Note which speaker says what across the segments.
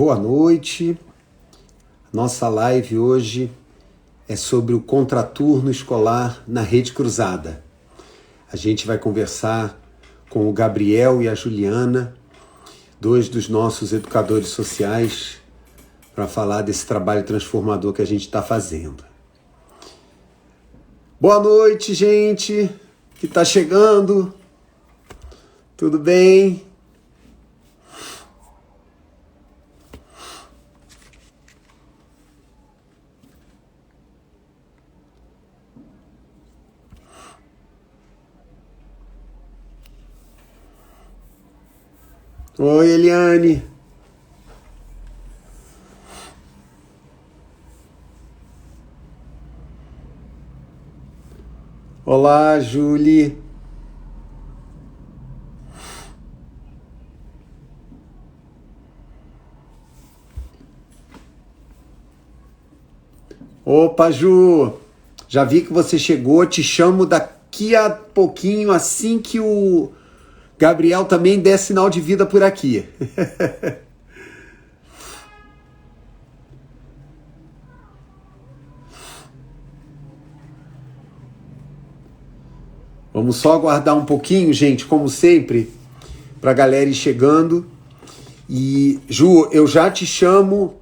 Speaker 1: Boa noite. Nossa live hoje é sobre o contraturno escolar na Rede Cruzada. A gente vai conversar com o Gabriel e a Juliana, dois dos nossos educadores sociais, para falar desse trabalho transformador que a gente está fazendo. Boa noite, gente que está chegando. Tudo bem? Oi, Eliane. Olá, Julie. Opa, Ju. Já vi que você chegou. Te chamo daqui a pouquinho, assim que o Gabriel também der sinal de vida por aqui. Vamos só aguardar um pouquinho, gente, como sempre, para a galera ir chegando. E, Ju, eu já te chamo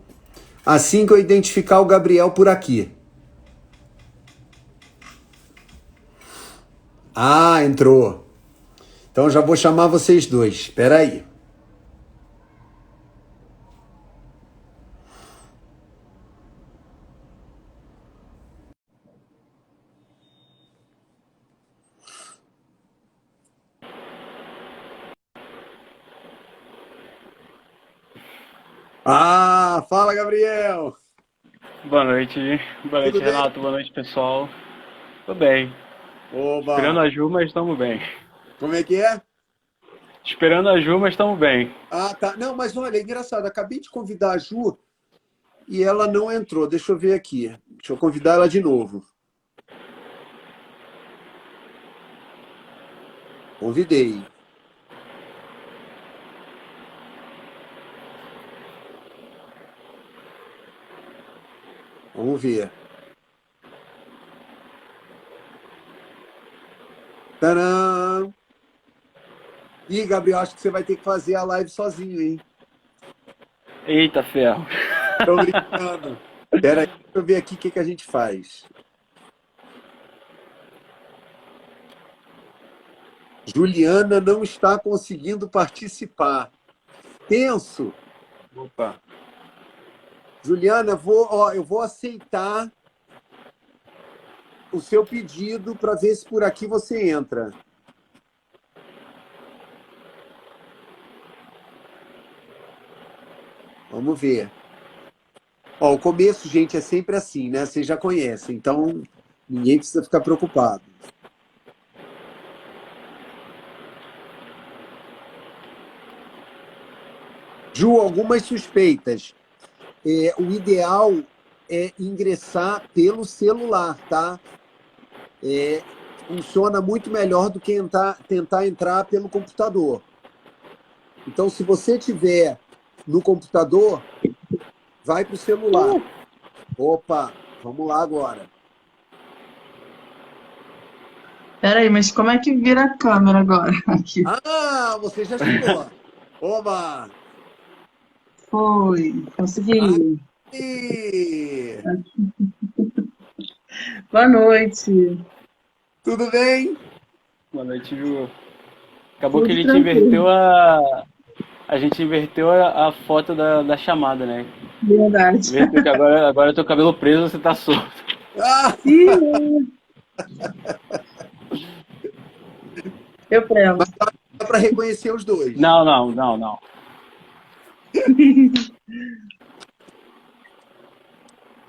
Speaker 1: assim que eu identificar o Gabriel por aqui. Ah, entrou. Então já vou chamar vocês dois. Espera aí. Ah, fala, Gabriel.
Speaker 2: Boa noite. Boa noite,
Speaker 1: Tudo bem?
Speaker 2: Renato. Boa noite, pessoal. Tô bem. Esperando
Speaker 1: Oba.
Speaker 2: a Ju, mas estamos bem.
Speaker 1: Como é que é?
Speaker 2: Esperando a Ju, mas estamos bem.
Speaker 1: Ah, tá. Não, mas olha, é engraçado. Acabei de convidar a Ju e ela não entrou. Deixa eu ver aqui. Deixa eu convidar ela de novo. Convidei. Vamos ver. Tcharam! Ih, Gabriel, acho que você vai ter que fazer a live sozinho, hein?
Speaker 2: Eita ferro.
Speaker 1: Tô brincando. Pera aí, deixa eu ver aqui o que a gente faz. Juliana não está conseguindo participar. Tenso. Opa. Juliana, eu vou aceitar o seu pedido para ver se por aqui você entra. Vamos ver. Ó, o começo, gente, é sempre assim, né? Vocês já conhecem, então ninguém precisa ficar preocupado. Ju, algumas suspeitas. O ideal é ingressar pelo celular, tá? Funciona muito melhor do que tentar entrar pelo computador. Então, se você tiver no computador, vai para o celular. Opa, vamos lá agora.
Speaker 3: Peraí, mas como é que vira a câmera agora? Aqui.
Speaker 1: Ah, você já chegou. Oba!
Speaker 3: Foi, consegui.
Speaker 1: Aí!
Speaker 3: Boa noite.
Speaker 1: Tudo bem?
Speaker 2: Boa noite, Ju. Acabou que a
Speaker 3: Tudo
Speaker 2: gente inverteu
Speaker 3: tranquilo.
Speaker 2: a gente inverteu a foto da chamada, né?
Speaker 3: Verdade.
Speaker 2: Inverteu que agora teu cabelo preso, você tá solto.
Speaker 1: Ah!
Speaker 3: Ih, eu prendo.
Speaker 1: Mas dá para reconhecer os dois.
Speaker 2: Não.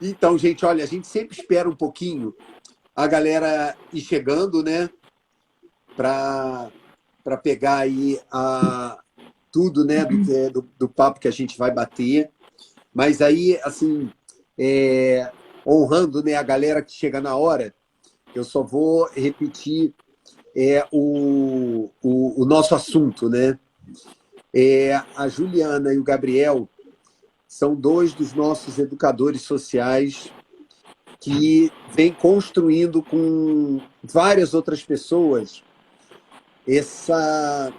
Speaker 1: Então, gente, olha, a gente sempre espera um pouquinho a galera ir chegando, né? Para pegar aí tudo, né? Do papo que a gente vai bater. Mas aí, assim, honrando, né, a galera que chega na hora, eu só vou repetir o nosso assunto, né? A Juliana e o Gabriel são dois dos nossos educadores sociais que vêm construindo com várias outras pessoas essa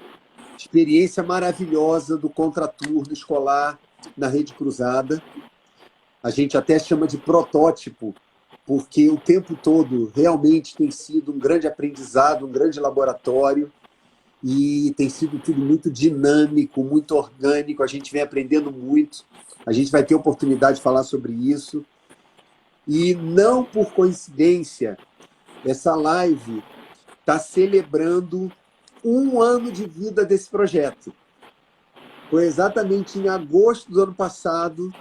Speaker 1: experiência maravilhosa do contraturno escolar na Rede Cruzada. A gente até chama de protótipo, porque o tempo todo realmente tem sido um grande aprendizado, um grande laboratório, e tem sido tudo muito dinâmico, muito orgânico, a gente vem aprendendo muito, a gente vai ter oportunidade de falar sobre isso. E não por coincidência, essa live está celebrando 1 ano de vida desse projeto. Foi exatamente em agosto do ano passado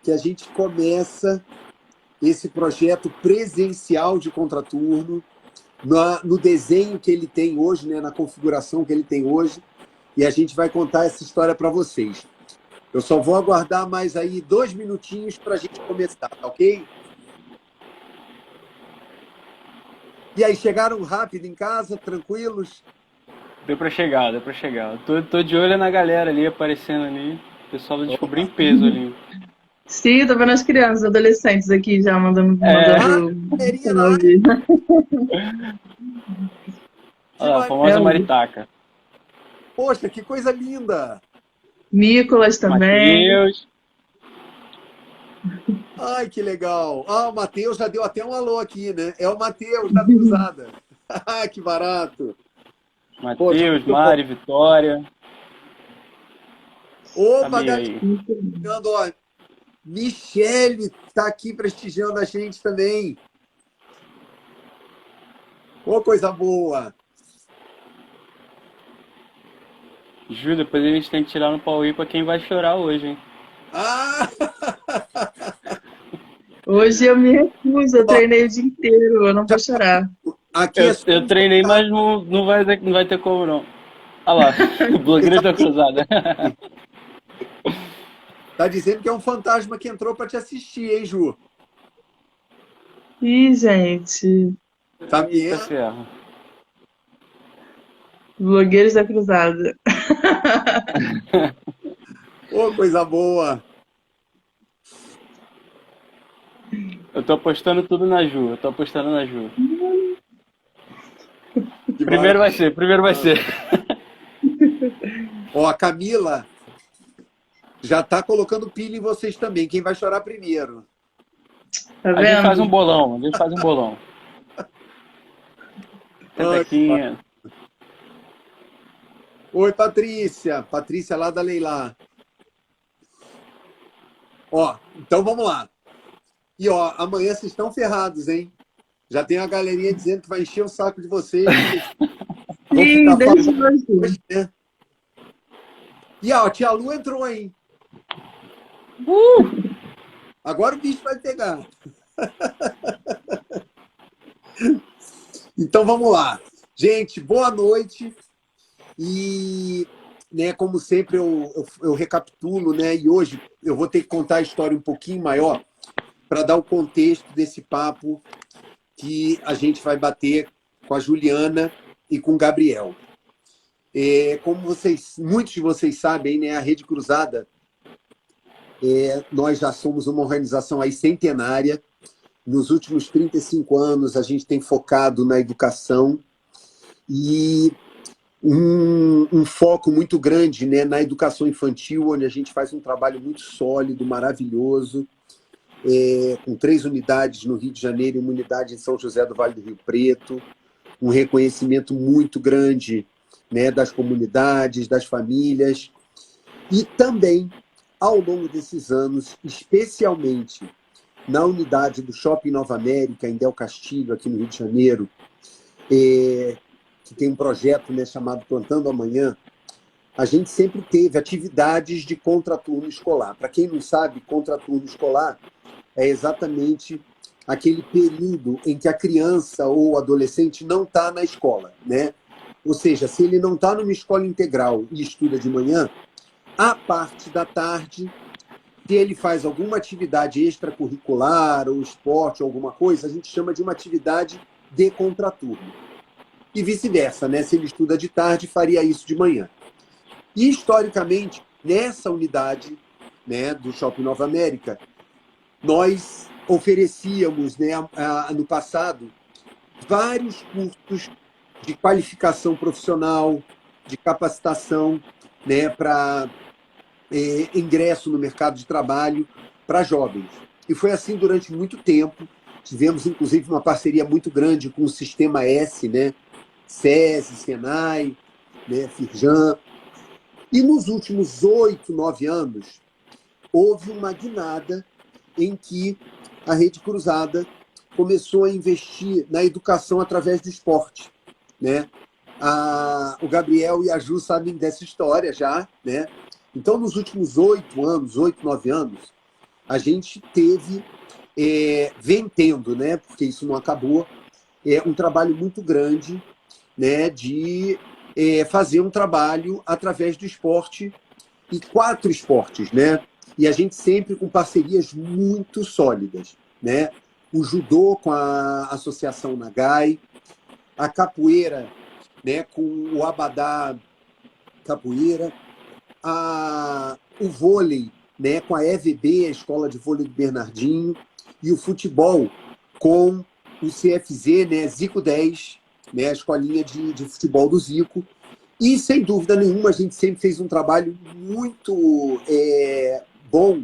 Speaker 1: que a gente começa esse projeto presencial de contraturno, no desenho que ele tem hoje, né, na configuração que ele tem hoje, e a gente vai contar essa história para vocês. Eu só vou aguardar mais aí 2 minutinhos para a gente começar, tá ok? E aí, chegaram rápido em casa, tranquilos?
Speaker 2: Deu pra chegar, deu pra chegar. Tô de olho na galera ali, aparecendo ali. O pessoal vai descobrir em peso ali.
Speaker 3: Sim, tô vendo as crianças, adolescentes aqui já mandando
Speaker 1: Galerinha na
Speaker 3: mandando
Speaker 1: live,
Speaker 3: ouvir.
Speaker 2: Olha lá, a famosa maritaca.
Speaker 1: poxa, que coisa linda!
Speaker 3: Nicolas também.
Speaker 2: Matheus.
Speaker 1: Ai, que legal! Ah, o Matheus já deu até um alô aqui, né? É o Matheus da Cruzada. Ah, que barato! Poxa,
Speaker 2: Matheus,
Speaker 1: muito
Speaker 2: Mari,
Speaker 1: bom.
Speaker 2: Vitória. Tá
Speaker 1: Opa,
Speaker 2: meio
Speaker 1: galera,
Speaker 2: aí.
Speaker 1: ó, Michele está aqui prestigiando a gente também. Ô, coisa boa!
Speaker 2: Ju, depois a gente tem que tirar no pau aí pra quem vai chorar hoje, hein?
Speaker 1: Ah!
Speaker 3: Hoje eu me recuso, eu treinei o dia inteiro, eu não vou chorar.
Speaker 1: Aqui é
Speaker 2: Eu treinei, mas não vai ter como não. Olha lá, blogueiros da cruzada.
Speaker 1: tá dizendo que é um fantasma que entrou para te assistir, hein, Ju?
Speaker 3: Ih, gente,
Speaker 1: Tá
Speaker 2: Eita
Speaker 1: vendo?
Speaker 2: ferro.
Speaker 3: blogueiros da cruzada.
Speaker 1: Ô, coisa boa!
Speaker 2: Eu tô apostando tudo na Ju, eu tô apostando na Ju.
Speaker 1: Que
Speaker 2: Primeiro vai ser.
Speaker 1: Ó, a Camila já tá colocando pilha em vocês também. Quem vai chorar primeiro?
Speaker 3: Tá
Speaker 2: A gente faz um
Speaker 3: vendo?
Speaker 2: bolão, a gente faz um bolão.
Speaker 1: Ai,
Speaker 2: Petequinha.
Speaker 1: oi, Patrícia. Patrícia lá da Leilá. Ó, então vamos lá. E ó, amanhã vocês estão ferrados, hein? Já tem uma galerinha dizendo que vai encher o saco de vocês. Vão
Speaker 3: Sim,
Speaker 1: ficar
Speaker 3: desde
Speaker 1: falando
Speaker 3: hoje.
Speaker 1: hoje, né? E ó, a tia Lu entrou, hein? Agora o bicho vai pegar. Então vamos lá. Gente, boa noite. E, né, como sempre, eu recapitulo, né? E hoje eu vou ter que contar a história um pouquinho maior para dar o contexto desse papo que a gente vai bater com a Juliana e com o Gabriel. Como muitos de vocês sabem, né, a Rede Cruzada, nós já somos uma organização aí centenária. Nos últimos 35 anos, a gente tem focado na educação e um foco muito grande, né, na educação infantil, onde a gente faz um trabalho muito sólido, maravilhoso, com 3 unidades no Rio de Janeiro e uma unidade em São José do Vale do Rio Preto, um reconhecimento muito grande, né, das comunidades, das famílias, e também, ao longo desses anos, especialmente na unidade do Shopping Nova América, em Del Castilho, aqui no Rio de Janeiro, que tem um projeto, né, chamado Plantando Amanhã, a gente sempre teve atividades de contraturno escolar. Para quem não sabe, contraturno escolar é exatamente aquele período em que a criança ou o adolescente não está na escola, né? Ou seja, se ele não está numa escola integral e estuda de manhã, a parte da tarde, se ele faz alguma atividade extracurricular ou esporte ou alguma coisa, a gente chama de uma atividade de contraturno. E vice-versa, né? Se ele estuda de tarde, faria isso de manhã. E, historicamente, nessa unidade, né, do Shopping Nova América, nós oferecíamos, né, no passado, vários cursos de qualificação profissional, de capacitação, né, para ingresso no mercado de trabalho para jovens. E foi assim durante muito tempo. Tivemos, inclusive, uma parceria muito grande com o Sistema S, né, SESI, Senai, né, Firjan. E nos últimos 8, 9 anos, houve uma guinada em que a Rede Cruzada começou a investir na educação através do esporte, né? O Gabriel e a Ju sabem dessa história já, né? Então, nos últimos 8 anos, 8, 9 anos, a gente teve, vem tendo, né? Porque isso não acabou, um trabalho muito grande, né? De fazer um trabalho através do esporte, e 4 esportes, né? E a gente sempre com parcerias muito sólidas, né? O judô com a Associação Nagai, a capoeira, né, com o Abadá Capoeira, o vôlei, né, com a EVB, a Escola de Vôlei do Bernardinho, e o futebol com o CFZ, né, Zico 10, né, a escolinha de futebol do Zico. E, sem dúvida nenhuma, a gente sempre fez um trabalho muito bom,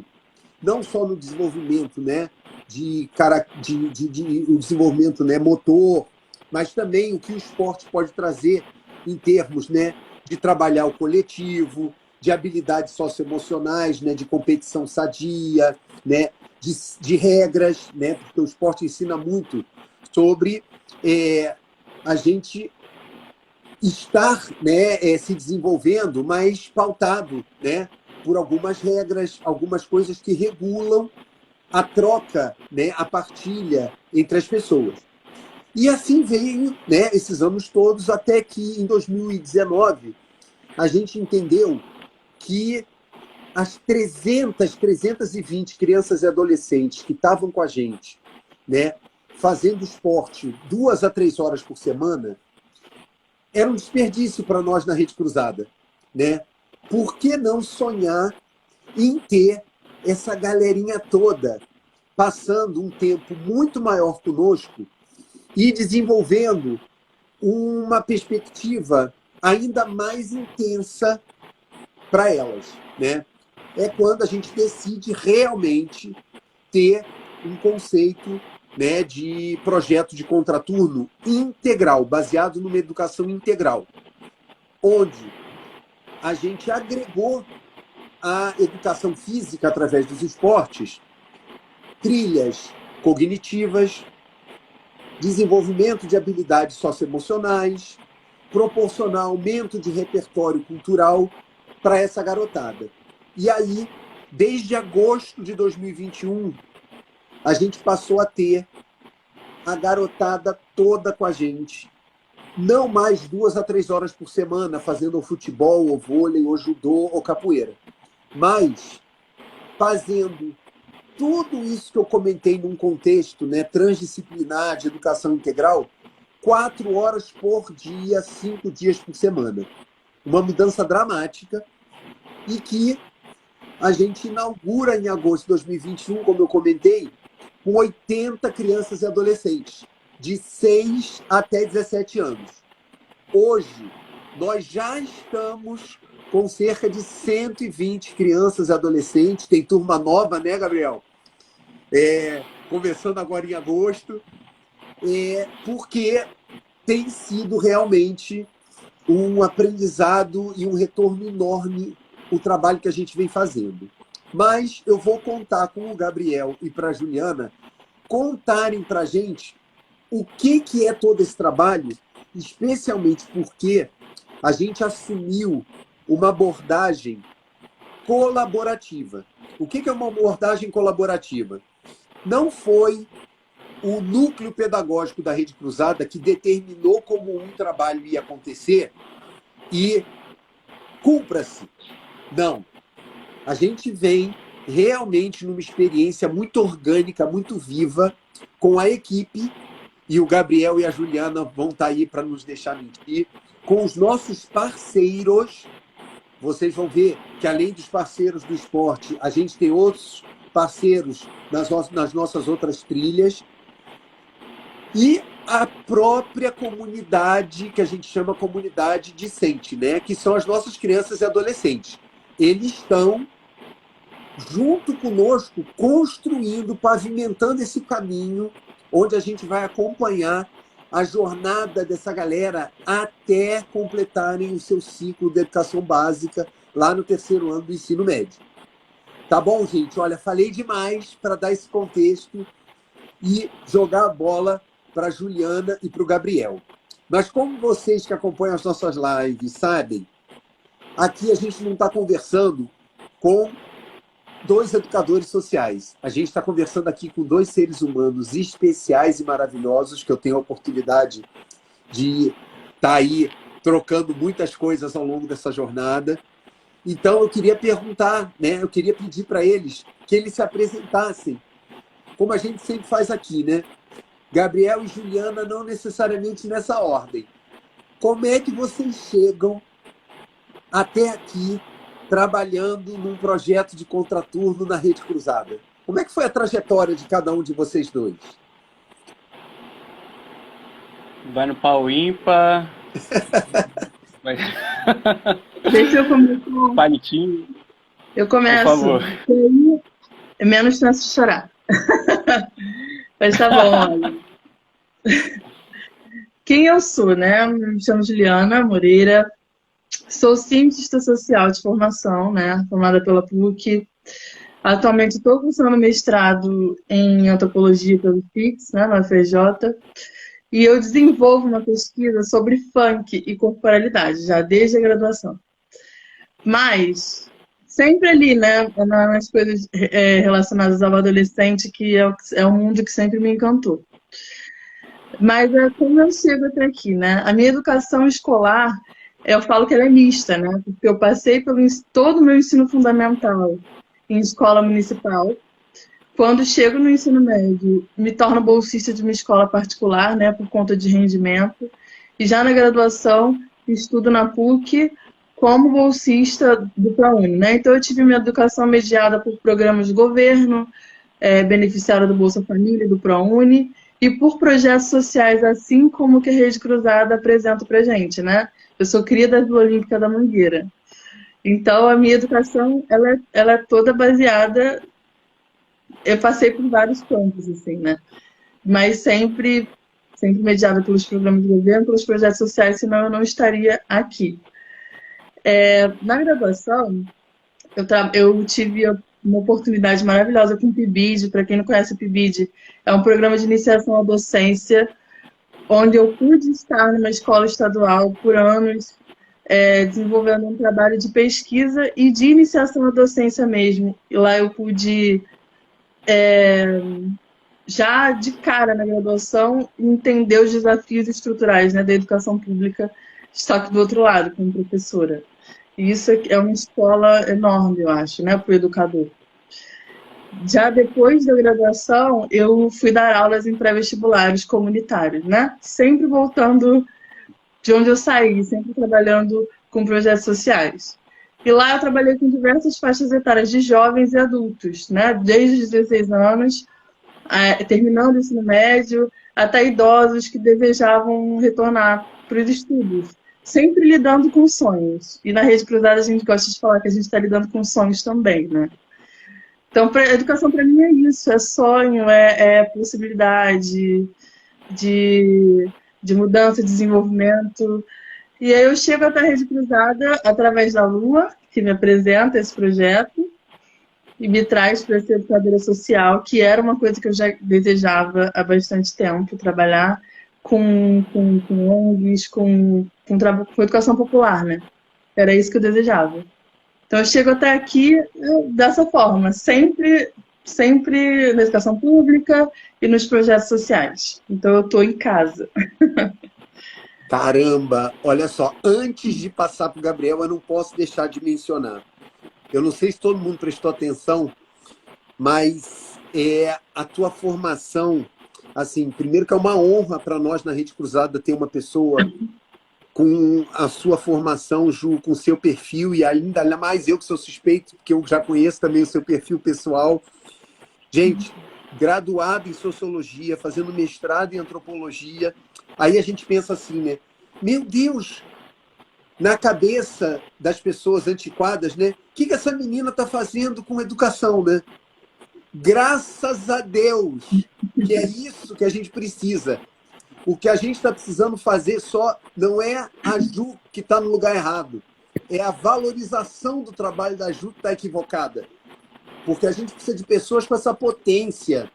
Speaker 1: não só no desenvolvimento, né, o desenvolvimento, né, motor, mas também o que o esporte pode trazer em termos, né, de trabalhar o coletivo, de habilidades socioemocionais, né, de competição sadia, né, de regras, né, porque o esporte ensina muito sobre a gente estar, né, se desenvolvendo, mas pautado, né, por algumas regras, algumas coisas que regulam a troca, né, a partilha entre as pessoas. E assim veio, né, esses anos todos, até que em 2019 a gente entendeu que as 320 crianças e adolescentes que estavam com a gente, né, fazendo esporte 2 a 3 horas por semana, era um desperdício para nós na Rede Cruzada, né? Por que não sonhar em ter essa galerinha toda passando um tempo muito maior conosco e desenvolvendo uma perspectiva ainda mais intensa para elas, né? É quando a gente decide realmente ter um conceito, né, de projeto de contraturno integral, baseado numa educação integral, onde a gente agregou a educação física através dos esportes, trilhas cognitivas, desenvolvimento de habilidades socioemocionais, proporcionar aumento de repertório cultural para essa garotada. E aí, desde agosto de 2021, a gente passou a ter a garotada toda com a gente, não mais 2 a 3 horas por semana fazendo futebol, ou vôlei, ou judô, ou capoeira, mas fazendo tudo isso que eu comentei num contexto, né, transdisciplinar, de educação integral, 4 horas por dia, 5 dias por semana. Uma mudança dramática, e que a gente inaugura em agosto de 2021, como eu comentei, com 80 crianças e adolescentes, de 6 até 17 anos. Hoje, nós já estamos com cerca de 120 crianças e adolescentes. Tem turma nova, né, Gabriel? Começando agora em agosto, porque tem sido realmente um aprendizado e um retorno enorme o trabalho que a gente vem fazendo. Mas eu vou contar com o Gabriel e para a Juliana contarem para a gente o que é todo esse trabalho, especialmente porque a gente assumiu uma abordagem colaborativa. O que é uma abordagem colaborativa? Não foi o núcleo pedagógico da Rede Cruzada que determinou como um trabalho ia acontecer e cumpra-se. Não. A gente vem realmente numa experiência muito orgânica, muito viva, com a equipe, e o Gabriel e a Juliana vão estar aí para nos deixar mentir, com os nossos parceiros, vocês vão ver que, além dos parceiros do esporte, a gente tem outros parceiros nas nossas outras trilhas. E a própria comunidade, que a gente chama comunidade discente, né? Que são as nossas crianças e adolescentes. Eles estão, junto conosco, construindo, pavimentando esse caminho, onde a gente vai acompanhar a jornada dessa galera até completarem o seu ciclo de educação básica lá no 3º ano do ensino médio. Tá bom, gente? Olha, falei demais para dar esse contexto e jogar a bola para a Juliana e para o Gabriel. Mas como vocês que acompanham as nossas lives sabem, aqui a gente não está conversando com 2 educadores sociais. A gente está conversando aqui com 2 seres humanos especiais e maravilhosos, que eu tenho a oportunidade de estar aí trocando muitas coisas ao longo dessa jornada. Então, eu queria perguntar, né? Eu queria pedir para eles que eles se apresentassem, como a gente sempre faz aqui, né? Gabriel e Juliana, não necessariamente nessa ordem. Como é que vocês chegam até aqui trabalhando num projeto de contraturno na Rede Cruzada? Como é que foi a trajetória de cada um de vocês 2?
Speaker 2: Vai no pau ímpar. Vai...
Speaker 3: Deixa eu começar.
Speaker 2: Palitinho.
Speaker 3: Eu começo.
Speaker 2: Por favor.
Speaker 3: É menos chance de chorar. Mas tá bom, olha. Quem eu sou, né? Me chamo Juliana Moreira. Sou cientista social de formação, né? Formada pela PUC. Atualmente estou cursando mestrado em antropologia pelo FIX, né? Na UFRJ. E eu desenvolvo uma pesquisa sobre funk e corporalidade, já desde a graduação. Mas sempre ali, né? Nas coisas relacionadas ao adolescente, que é um mundo que sempre me encantou. Mas como eu chego até aqui, né? A minha educação escolar, eu falo que ela é mista, né? Porque eu passei pelo todo o meu ensino fundamental em escola municipal. Quando chego no ensino médio, me torno bolsista de uma escola particular, né? Por conta de rendimento. E já na graduação, estudo na PUC como bolsista do ProUni, né? Então eu tive minha educação mediada por programas de governo, beneficiária do Bolsa Família, do ProUni, e por projetos sociais, assim como que a Rede Cruzada apresenta pra gente, né? Eu sou cria da Vila Olímpica da Mangueira. Então, a minha educação, ela é toda baseada... Eu passei por vários campos, assim, né? Mas sempre mediada pelos programas de governo, pelos projetos sociais, senão eu não estaria aqui. Na graduação, eu tive uma oportunidade maravilhosa com o PIBID. Para quem não conhece o PIBID, é um programa de iniciação à docência, onde eu pude estar numa escola estadual por anos, desenvolvendo um trabalho de pesquisa e de iniciação à docência mesmo. E lá eu pude, já de cara na graduação, entender os desafios estruturais, né, da educação pública, só que do outro lado, como professora. E isso é uma escola enorme, eu acho, né, para o educador. Já depois da graduação, eu fui dar aulas em pré-vestibulares comunitários, né? Sempre voltando de onde eu saí, sempre trabalhando com projetos sociais. E lá eu trabalhei com diversas faixas etárias de jovens e adultos, né? Desde os 16 anos, terminando o ensino médio, até idosos que desejavam retornar para os estudos. Sempre lidando com sonhos. E na Rede Cruzada a gente gosta de falar que a gente está lidando com sonhos também, né? Então, a educação para mim é isso, é sonho, é possibilidade de mudança, de desenvolvimento. E aí eu chego até a Rede Cruzada através da Lua, que me apresenta esse projeto e me traz para ser educadora social, que era uma coisa que eu já desejava há bastante tempo, trabalhar com ONGs, com educação popular, né? Era isso que eu desejava. Então, eu chego até aqui dessa forma, sempre na educação pública e nos projetos sociais. Então, eu estou em casa.
Speaker 1: Caramba! Olha só, antes de passar para o Gabriel, eu não posso deixar de mencionar. Eu não sei se todo mundo prestou atenção, mas a tua formação, assim, primeiro que é uma honra para nós na Rede Cruzada ter uma pessoa com a sua formação, Ju, com o seu perfil, e ainda mais eu que sou suspeito, porque eu já conheço também o seu perfil pessoal. Gente, graduado em sociologia, fazendo mestrado em antropologia, aí a gente pensa assim, né? Meu Deus, na cabeça das pessoas antiquadas, né? O que essa menina está fazendo com educação, né? Graças a Deus, que é isso que a gente precisa. O que a gente está precisando fazer só não é a Ju que está no lugar errado, é a valorização do trabalho da Ju que está equivocada. Porque a gente precisa de pessoas com essa potência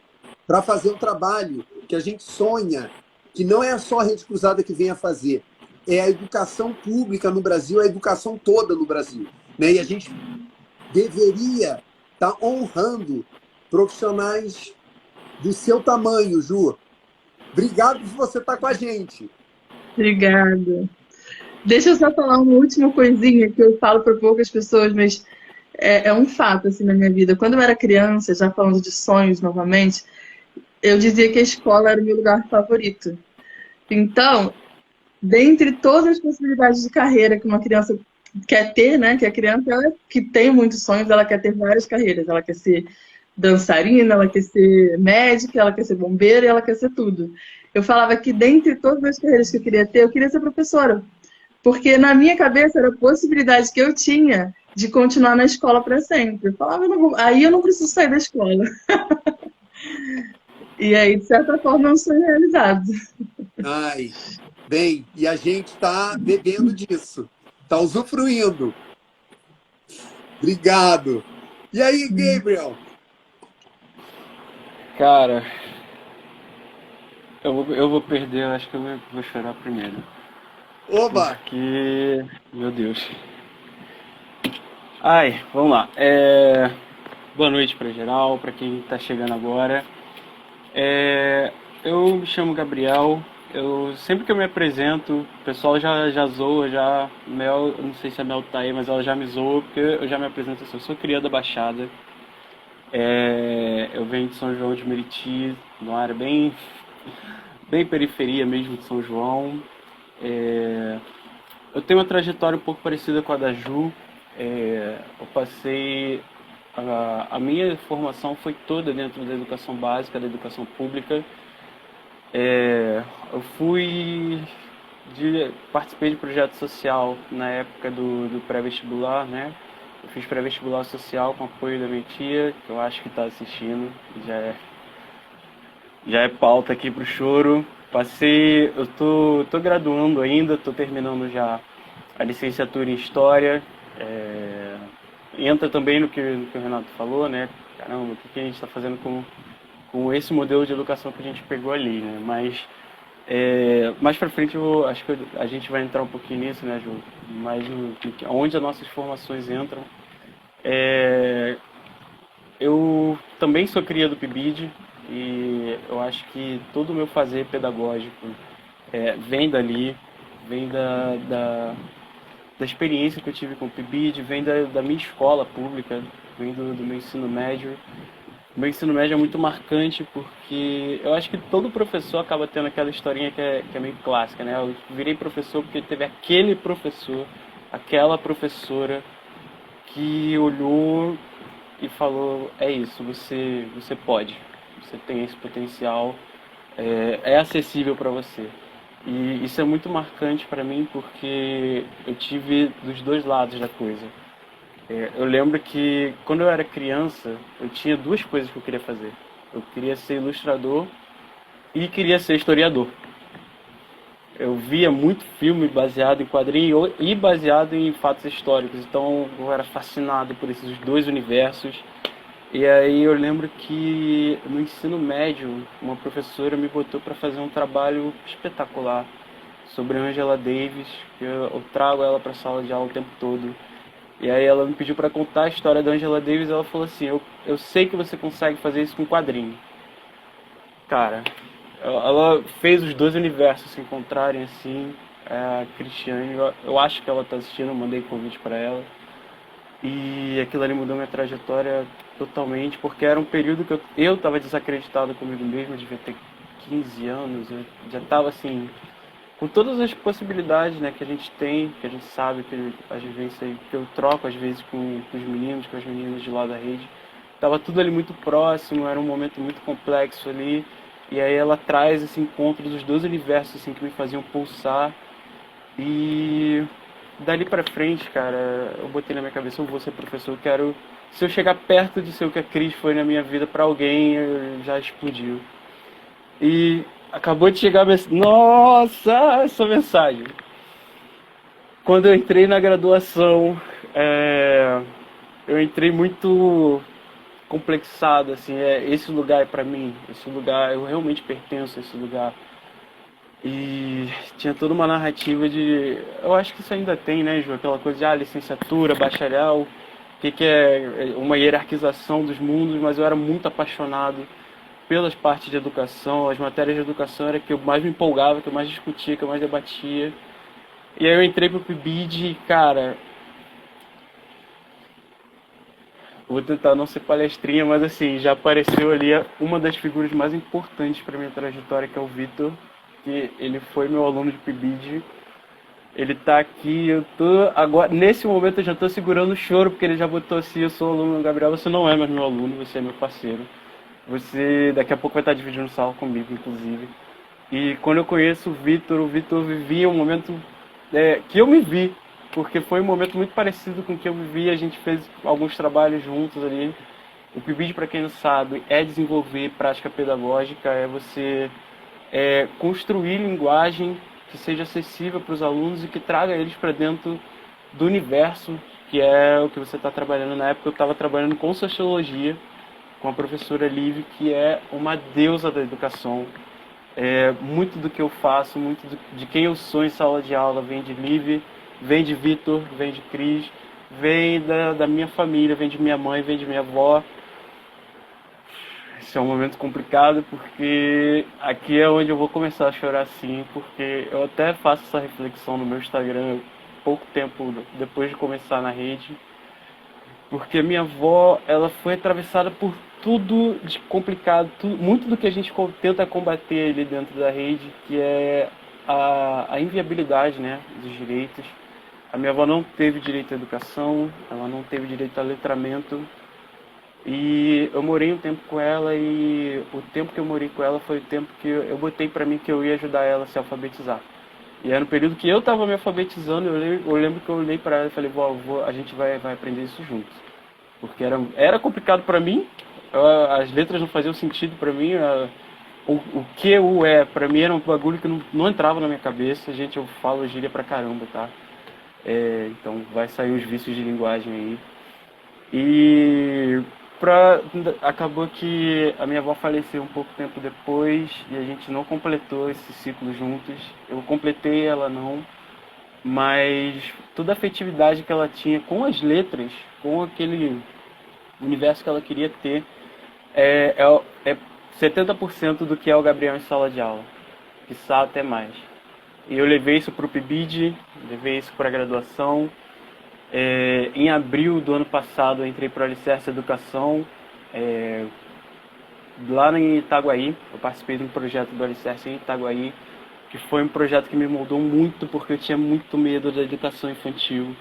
Speaker 1: para fazer um trabalho que a gente sonha, que não é só a Rede Cruzada que vem a fazer, é a educação pública no Brasil, a educação toda no Brasil. Né? E a gente deveria estar honrando profissionais do seu tamanho, Ju. Obrigado por você estar com a gente.
Speaker 3: Obrigada. Deixa eu só falar uma última coisinha que eu falo para poucas pessoas, mas é um fato assim na minha vida. Quando eu era criança, já falando de sonhos novamente, eu dizia que a escola era o meu lugar favorito. Então, dentre todas as possibilidades de carreira que uma criança quer ter, né? Que a criança ela, que tem muitos sonhos, ela quer ter várias carreiras. Ela quer ser dançarina, ela quer ser médica, ela quer ser bombeira, ela quer ser tudo. Eu falava que dentre todas as carreiras que eu queria ter, eu queria ser professora. Porque na minha cabeça era a possibilidade que eu tinha de continuar na escola para sempre. Eu falava, aí eu não preciso sair da escola. E aí, de certa forma, é um sonho realizado.
Speaker 1: Ai, bem, e a gente está bebendo disso, está usufruindo. Obrigado. E aí, Gabriel?
Speaker 2: Cara, eu vou perder, eu acho que eu vou chorar primeiro.
Speaker 1: Oba!
Speaker 2: Porque, meu Deus. Ai, vamos lá. Boa noite para geral, para quem tá chegando agora. Eu me chamo Gabriel. Sempre que eu me apresento, o pessoal já zoa, Mel, eu não sei se a Mel tá aí, mas ela já me zoa, porque eu já me apresento assim, eu sou cria da Baixada. Eu venho de São João de Meriti, numa área bem periferia mesmo de São João. Eu tenho uma trajetória um pouco parecida com a da Ju. Eu passei. A minha formação foi toda dentro da educação básica, da educação pública. Eu participei de projeto social na época do pré-vestibular, né? Eu fiz pré-vestibular social com apoio da minha tia, que eu acho que está assistindo, já é pauta aqui pro choro. Eu tô graduando ainda, tô terminando já a licenciatura em História. Entra também no que o Renato falou, né? Caramba, o que a gente está fazendo com esse modelo de educação que a gente pegou ali, né? Mas mais para frente acho que a gente vai entrar um pouquinho nisso, né, Ju? Mais onde as nossas formações entram. Eu também sou cria do PIBID e eu acho que todo o meu fazer pedagógico vem dali, vem da experiência que eu tive com o PIBID, vem da minha escola pública, vem do meu ensino médio. O meu ensino médio é muito marcante porque eu acho que todo professor acaba tendo aquela historinha que é meio clássica, né? Eu virei professor porque teve aquele professor, aquela professora que olhou e falou, é isso, você pode, você tem esse potencial, é acessível para você. E isso é muito marcante para mim porque eu tive dos dois lados da coisa. Eu lembro que quando eu era criança, eu tinha duas coisas que eu queria fazer. Eu queria ser ilustrador e queria ser historiador. Eu via muito filme baseado em quadrinho e baseado em fatos históricos, então eu era fascinado por esses dois universos. E aí eu lembro que no ensino médio, uma professora me botou para fazer um trabalho espetacular sobre Angela Davis, que eu trago ela para a sala de aula o tempo todo. E aí ela me pediu para contar a história da Angela Davis, e ela falou assim, eu sei que você consegue fazer isso com quadrinho. Cara, ela fez os dois universos se encontrarem assim. A Cristiane, eu acho que ela está assistindo, eu mandei convite para ela. E aquilo ali mudou minha trajetória totalmente, porque era um período que eu estava desacreditado comigo mesmo, eu devia ter 15 anos, eu já estava assim, com todas as possibilidades, né, que a gente tem, que a gente sabe, que às vezes que eu troco às vezes com os meninos, com as meninas de lá da rede. Tava tudo ali muito próximo, era um momento muito complexo ali. E aí ela traz esse encontro dos dois universos assim que me faziam pulsar. E dali pra frente, cara, eu botei na minha cabeça, eu vou ser professor, eu quero, se eu chegar perto de ser o que a Cris foi na minha vida pra alguém, já explodiu. E acabou de chegar a mensagem. Nossa, essa mensagem. Quando eu entrei na graduação, eu entrei muito complexado, assim, esse lugar é pra mim, esse lugar, eu realmente pertenço a esse lugar. E tinha toda uma narrativa de, eu acho que isso ainda tem, né, Ju, aquela coisa de licenciatura, bacharel, que é uma hierarquização dos mundos, mas eu era muito apaixonado pelas partes de educação, as matérias de educação era que eu mais me empolgava, que eu mais discutia, que eu mais debatia. E aí eu entrei pro PIBID e, cara, vou tentar não ser palestrinha, mas assim, já apareceu ali uma das figuras mais importantes para minha trajetória, que é o Vitor, que ele foi meu aluno de PIBID. Ele tá aqui, eu tô agora, nesse momento eu já tô segurando o choro, porque ele já botou assim, eu sou aluno do Gabriel, você não é mais meu aluno, você é meu parceiro. Você daqui a pouco vai estar dividindo sala comigo, inclusive. E quando eu conheço o Vitor vivia um momento que eu me vi, porque foi um momento muito parecido com o que eu vivi. A gente fez alguns trabalhos juntos ali. O PIBID, para quem não sabe, é desenvolver prática pedagógica, é você construir linguagem que seja acessível para os alunos e que traga eles para dentro do universo, que é o que você está trabalhando. Na época eu estava trabalhando com sociologia, com a professora Liv, que é uma deusa da educação. Muito do que eu faço, de quem eu sou em sala de aula vem de Liv, vem de Vitor, vem de Cris, vem da minha família, vem de minha mãe, vem de minha avó. Esse é um momento complicado porque aqui é onde eu vou começar a chorar sim, porque eu até faço essa reflexão no meu Instagram pouco tempo depois de começar na rede, porque minha avó, ela foi atravessada por tudo de complicado, muito do que a gente tenta combater ali dentro da rede, que é a inviabilidade, né, dos direitos. A minha avó não teve direito à educação, ela não teve direito a letramento, e eu morei um tempo com ela, e o tempo que eu morei com ela foi o tempo que eu botei pra mim que eu ia ajudar ela a se alfabetizar. E era no período que eu estava me alfabetizando, eu lembro que eu olhei para ela e falei, vó, a gente vai aprender isso juntos. Porque era complicado para mim, as letras não faziam sentido para mim, o que o para mim era um bagulho que não entrava na minha cabeça. Gente, eu falo gíria pra caramba, tá? Então vai sair os vícios de linguagem aí. E acabou que a minha avó faleceu um pouco tempo depois e a gente não completou esse ciclo juntos. Eu completei, ela não, mas toda a afetividade que ela tinha com as letras, com aquele universo que ela queria ter, é 70% do que é o Gabriel em sala de aula, quiçá até mais. E eu levei isso para o PIBID, levei isso para a graduação. Em abril do ano passado eu entrei para o Alicerce Educação, lá em Itaguaí. Eu participei de um projeto do Alicerce em Itaguaí, que foi um projeto que me moldou muito, porque eu tinha muito medo da educação infantil.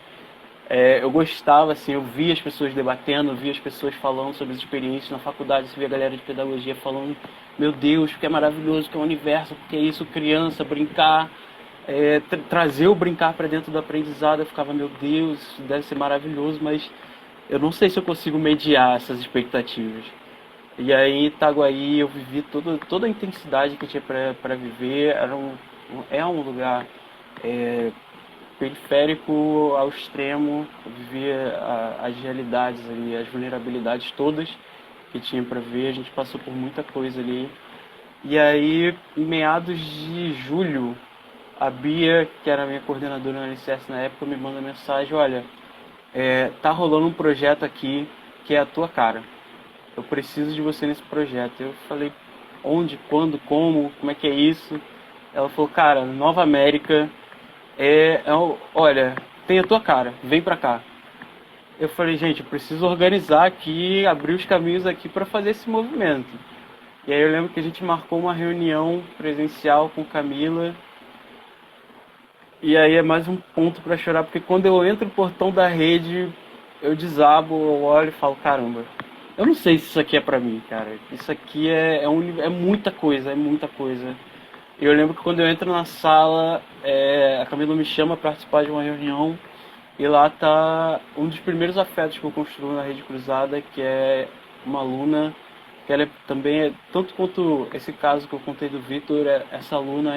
Speaker 2: Eu gostava, assim, eu via as pessoas debatendo, eu via as pessoas falando sobre as experiências na faculdade, eu via a galera de pedagogia falando, meu Deus, que é maravilhoso, que é o universo, porque é isso, criança, brincar, trazer o brincar para dentro do aprendizado. Eu ficava, meu Deus, isso deve ser maravilhoso, mas eu não sei se eu consigo mediar essas expectativas. E aí em Itaguaí eu vivi toda a intensidade que tinha para viver. É um lugar periférico ao extremo. Eu vivia as realidades ali, as vulnerabilidades todas que tinha para ver. A gente passou por muita coisa ali. E aí, em meados de julho, a Bia, que era a minha coordenadora no Alicerce na época, me manda mensagem, olha, tá rolando um projeto aqui que é a tua cara. Eu preciso de você nesse projeto. Eu falei, onde, quando, como é que é isso? Ela falou, cara, Nova América, olha, tem a tua cara, vem pra cá. Eu falei, gente, eu preciso organizar aqui, abrir os caminhos aqui para fazer esse movimento. E aí eu lembro que a gente marcou uma reunião presencial com Camila, E aí é mais um ponto pra chorar, porque quando eu entro no portão da rede, eu desabo, eu olho e falo, caramba, eu não sei se isso aqui é pra mim, cara. Isso aqui é muita coisa, é muita coisa. E eu lembro que quando eu entro na sala, a Camila me chama pra participar de uma reunião, e lá tá um dos primeiros afetos que eu construo na Rede Cruzada, que é uma aluna, que ela também é, tanto quanto esse caso que eu contei do Vitor, essa aluna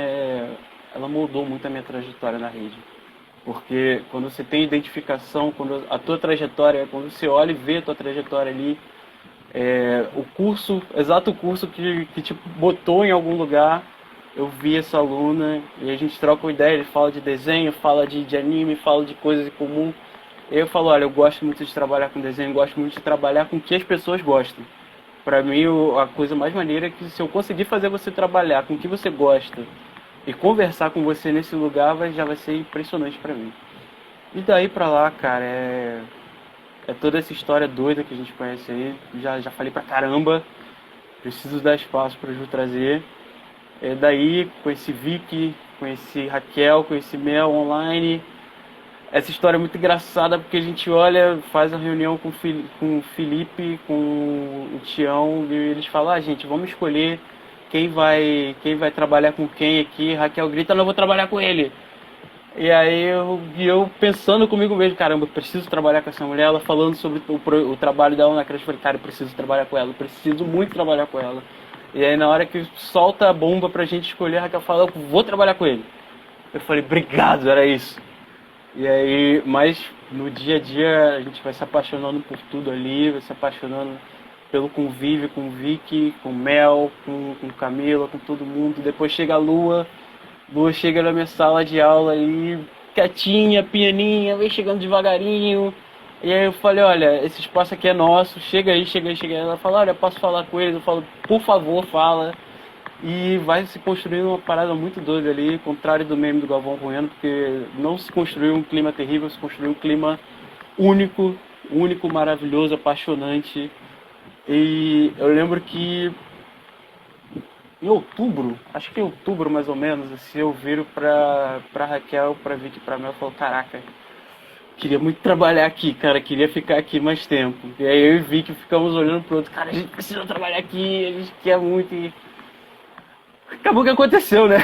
Speaker 2: ela moldou muito a minha trajetória na rede. Porque quando você tem identificação, quando a tua trajetória, quando você olha e vê a tua trajetória ali, o curso, exato o curso que te botou em algum lugar, eu vi essa aluna e a gente troca uma ideia, ele fala de desenho, fala de anime, fala de coisas em comum. E eu falo, olha, eu gosto muito de trabalhar com desenho, gosto muito de trabalhar com o que as pessoas gostam. Pra mim, a coisa mais maneira é que se eu conseguir fazer você trabalhar com o que você gosta e conversar com você nesse lugar, já vai ser impressionante pra mim. E daí pra lá, cara, é toda essa história doida que a gente conhece aí. Já falei pra caramba, preciso dar espaço pra Ju trazer. Daí, conheci Vicky, conheci Raquel, conheci Mel online. Essa história é muito engraçada porque a gente olha, faz a reunião com o Felipe, com o Tião, e eles falam, gente, vamos escolher quem vai trabalhar com quem aqui. Raquel grita, não, eu vou trabalhar com ele. E aí eu pensando comigo mesmo, caramba, eu preciso trabalhar com essa mulher, ela falando sobre o trabalho dela na creche, eu falei, cara, eu preciso trabalhar com ela, eu preciso muito trabalhar com ela. E aí na hora que solta a bomba pra gente escolher, a Raquel fala, eu vou trabalhar com ele. Eu falei, obrigado, era isso. E aí, mas no dia a dia a gente vai se apaixonando por tudo ali, vai se apaixonando pelo convívio com o Vicky, com o Mel, com Camila, com todo mundo. Depois chega a Lua chega na minha sala de aula aí, quietinha, pianinha, vem chegando devagarinho. E aí eu falei, olha, esse espaço aqui é nosso, chega aí, chega aí, chega aí. Ela fala, olha, posso falar com eles? Eu falo, por favor, fala. E vai se construindo uma parada muito doida ali, contrário do meme do Galvão Bueno, porque não se construiu um clima terrível, se construiu um clima único, único, maravilhoso, apaixonante. E eu lembro que em outubro, acho que em outubro mais ou menos, assim, eu viro pra Raquel, pra Vicky, pra mim, eu falo, caraca, queria muito trabalhar aqui, cara, queria ficar aqui mais tempo. E aí eu e Vicky ficamos olhando pro outro, cara, a gente precisa trabalhar aqui, a gente quer muito e... Acabou que aconteceu, né?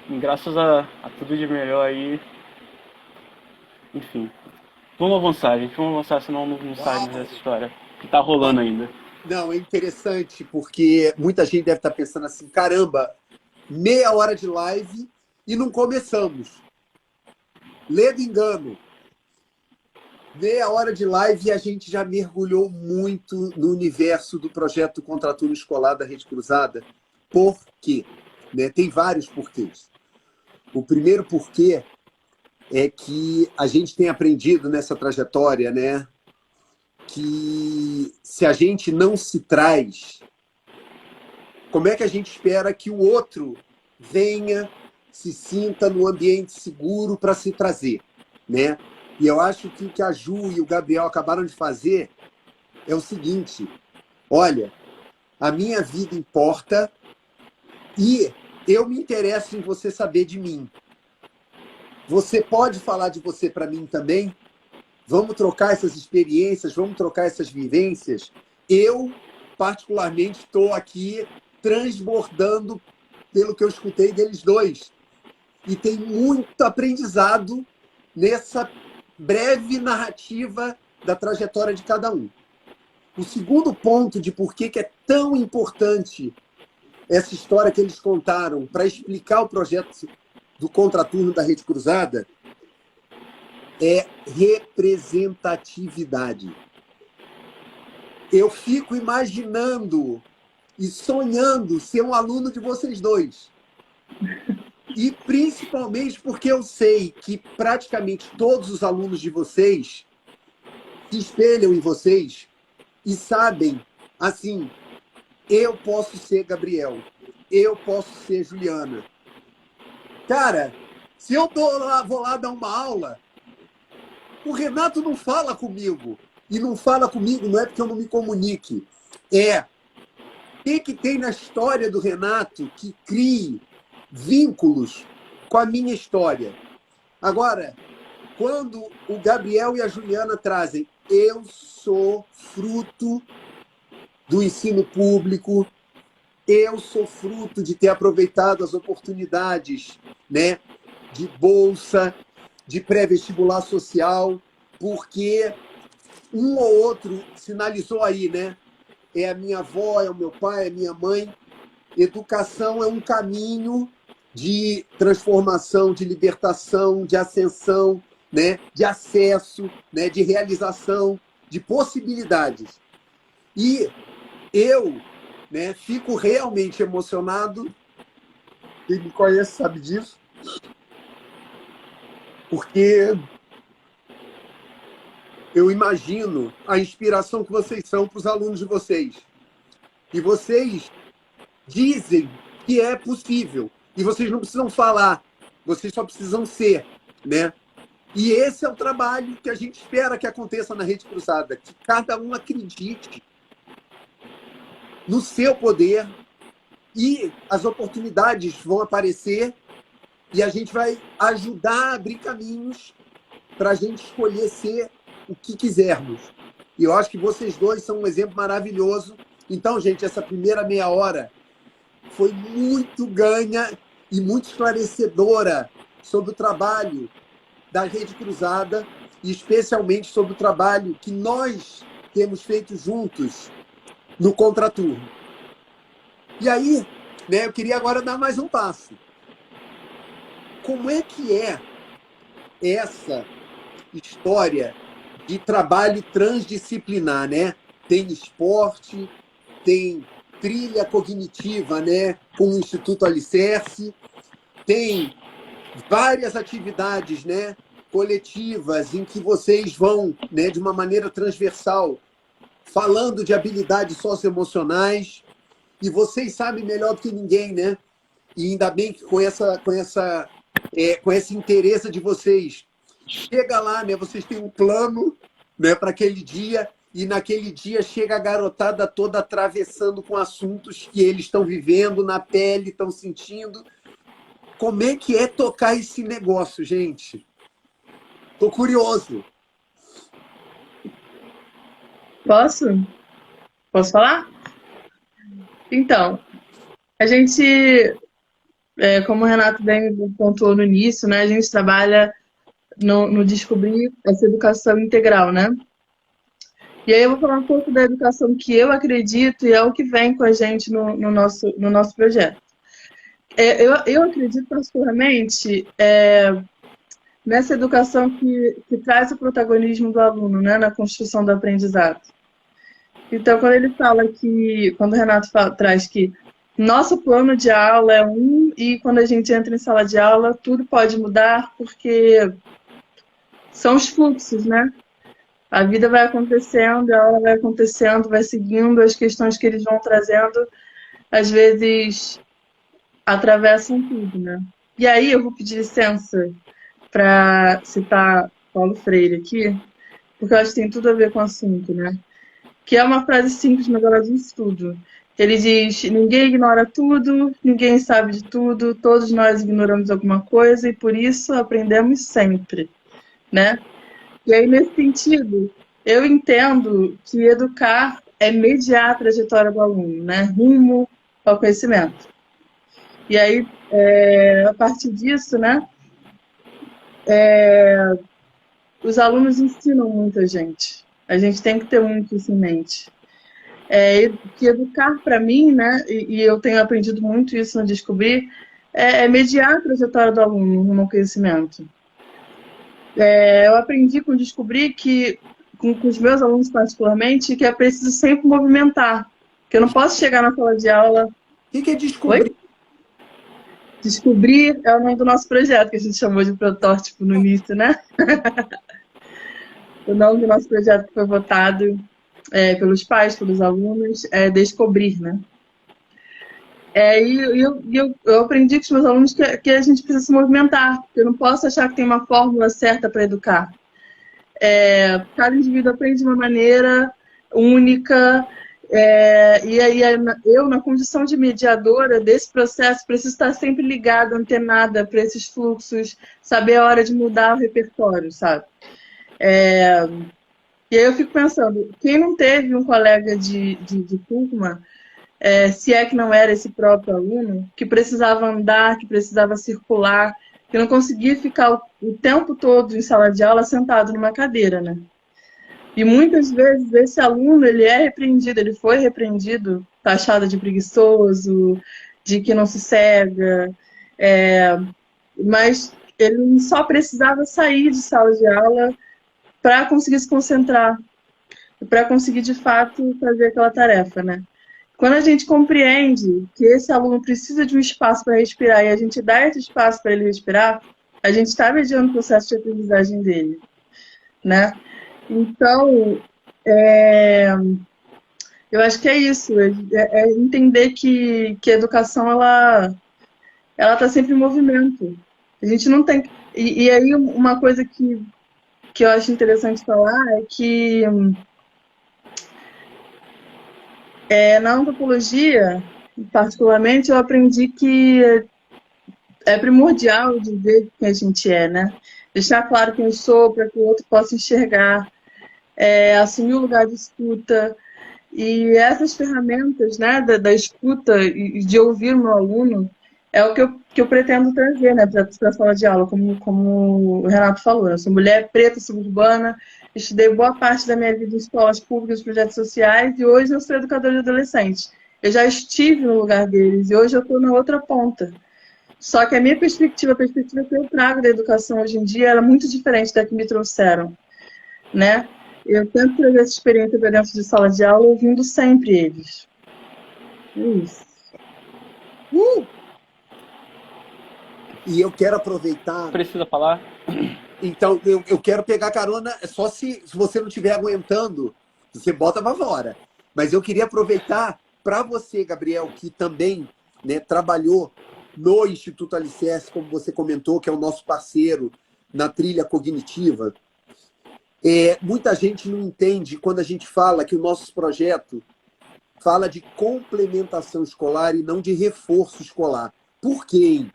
Speaker 2: Graças a tudo de melhor aí. Enfim. Vamos avançar, gente. Vamos avançar, senão não saímos dessa história. Que tá rolando ainda.
Speaker 1: Não, é interessante, porque muita gente deve estar pensando assim, caramba, meia hora de live e não começamos. Ledo engano. Meia hora de live e a gente já mergulhou muito no universo do projeto Contraturno Escolar da Rede Cruzada. Por quê? Né? Tem vários porquês. O primeiro porquê é que a gente tem aprendido nessa trajetória, né, que se a gente não se traz, como é que a gente espera que o outro venha, se sinta no ambiente seguro para se trazer, né? E eu acho que o que a Ju e o Gabriel acabaram de fazer é o seguinte, olha, a minha vida importa e eu me interesso em você saber de mim. Você pode falar de você para mim também? Vamos trocar essas experiências, vamos trocar essas vivências. Eu, particularmente, estou aqui transbordando pelo que eu escutei deles dois. E tem muito aprendizado nessa breve narrativa da trajetória de cada um. O segundo ponto de por que é tão importante essa história que eles contaram para explicar o projeto do Contraturno da Rede Cruzada é representatividade. Eu fico imaginando e sonhando ser um aluno de vocês dois. E principalmente porque eu sei que praticamente todos os alunos de vocês se espelham em vocês e sabem, assim, eu posso ser Gabriel, eu posso ser Juliana. Cara, se eu vou lá dar uma aula, o Renato não fala comigo. E não fala comigo não é porque eu não me comunique. O que tem na história do Renato que crie vínculos com a minha história. Agora, quando o Gabriel e a Juliana trazem, eu sou fruto do ensino público, eu sou fruto de ter aproveitado as oportunidades, né, de bolsa, de pré-vestibular social, porque um ou outro sinalizou aí, né? É a minha avó, é o meu pai, é a minha mãe. Educação é um caminho de transformação, de libertação, de ascensão, né? De acesso, né? De realização, de possibilidades. E eu, né, fico realmente emocionado, quem me conhece sabe disso, porque eu imagino a inspiração que vocês são para os alunos de vocês. E vocês dizem que é possível. E vocês não precisam falar, vocês só precisam ser, né? E esse é o trabalho que a gente espera que aconteça na Rede Cruzada, que cada um acredite no seu poder e as oportunidades vão aparecer e a gente vai ajudar a abrir caminhos para a gente escolher ser o que quisermos. E eu acho que vocês dois são um exemplo maravilhoso. Então, gente, essa primeira meia hora foi muito ganha e muito esclarecedora sobre o trabalho da Rede Cruzada e especialmente sobre o trabalho que nós temos feito juntos no Contraturno. E aí, né, eu queria agora dar mais um passo. Como é que é essa história de trabalho transdisciplinar, né? Tem esporte, tem trilha cognitiva, né, com o Instituto Alicerce, tem várias atividades, né, coletivas em que vocês vão, né, de uma maneira transversal, falando de habilidades socioemocionais, e vocês sabem melhor do que ninguém, né? E ainda bem que com esse interesse de vocês, chega lá, né? Vocês têm um plano, né, para aquele dia, e naquele dia chega a garotada toda atravessando com assuntos que eles estão vivendo na pele, estão sentindo. Como é que é tocar esse negócio, gente? Tô curioso.
Speaker 3: Posso? Posso falar? Então, a gente, como o Renato bem pontuou no início, né, a gente trabalha no descobrir essa educação integral, né? E aí eu vou falar um pouco da educação que eu acredito e é o que vem com a gente no nosso projeto. Eu acredito particularmente nessa educação que traz o protagonismo do aluno, né, na construção do aprendizado. Então, quando o Renato traz que nosso plano de aula é e quando a gente entra em sala de aula, tudo pode mudar porque são os fluxos, né? A vida vai acontecendo, a aula vai acontecendo, vai seguindo, as questões que eles vão trazendo, às vezes, atravessam tudo, né? E aí eu vou pedir licença para citar Paulo Freire aqui, porque eu acho que tem tudo a ver com o assunto, né? Que é uma frase simples, mas ela diz tudo. Ele diz, ninguém ignora tudo, ninguém sabe de tudo, todos nós ignoramos alguma coisa e por isso aprendemos sempre, né? E aí, nesse sentido, eu entendo que educar é mediar a trajetória do aluno, né? Rumo ao conhecimento. E aí, a partir disso, né? Os alunos ensinam muito a gente. A gente tem que ter muito isso em mente. Que educar, para mim, né? E eu tenho aprendido muito isso no Descobrir, é mediar a trajetória do aluno rumo ao conhecimento. Eu aprendi com Descobrir que, com os meus alunos particularmente, que é preciso sempre movimentar. Que eu não posso chegar na sala de aula...
Speaker 1: O que é Descobrir?
Speaker 3: Oi? Descobrir é o nome do nosso projeto, que a gente chamou de protótipo no início, né? O nome do nosso projeto que foi votado pelos pais, pelos alunos, é Descobrir, né? Eu aprendi com os meus alunos que a gente precisa se movimentar. Eu não posso achar que tem uma fórmula certa para educar. Cada indivíduo aprende de uma maneira única, E aí eu, na condição de mediadora desse processo, preciso estar sempre ligada, antenada para esses fluxos, saber a hora de mudar o repertório, sabe? E aí eu fico pensando, quem não teve um colega de turma, se é que não era esse próprio aluno, que precisava andar, que precisava circular, que não conseguia ficar o tempo todo em sala de aula sentado numa cadeira, né? E muitas vezes esse aluno, ele é repreendido, ele foi repreendido, taxado de preguiçoso, de que não se cega, mas ele só precisava sair de sala de aula para conseguir se concentrar, para conseguir de fato fazer aquela tarefa, né? Quando a gente compreende que esse aluno precisa de um espaço para respirar e a gente dá esse espaço para ele respirar, a gente está mediando o processo de aprendizagem dele, né? Então, eu acho que é isso, é entender que a educação ela está sempre em movimento. A gente não tem. E aí, uma coisa que eu acho interessante falar é que na antropologia, particularmente, eu aprendi que é primordial dizer quem a gente é, né? Deixar claro quem eu sou para que o outro possa enxergar, assumir o lugar de escuta. E essas ferramentas, né, da escuta e de ouvir o meu aluno é o que eu pretendo trazer, né, para a sala de aula, como o Renato falou. Eu sou mulher preta, suburbana, estudei boa parte da minha vida em escolas públicas, projetos sociais, e hoje eu sou educadora de adolescentes. Eu já estive no lugar deles e hoje eu estou na outra ponta. Só que a minha perspectiva, a perspectiva que eu trago da educação hoje em dia, ela é muito diferente da que me trouxeram, né? Eu tento trazer essa experiência para dentro de sala de aula, ouvindo sempre eles. É isso.
Speaker 4: E eu quero aproveitar...
Speaker 2: Precisa falar?
Speaker 4: Então, eu quero pegar carona, só se você não estiver aguentando, você bota para fora. Mas eu queria aproveitar para você, Gabriel, que também, né, trabalhou no Instituto Alicerce, como você comentou, que é o nosso parceiro na trilha cognitiva. Muita gente não entende quando a gente fala que o nosso projeto fala de complementação escolar e não de reforço escolar. Por quê, hein?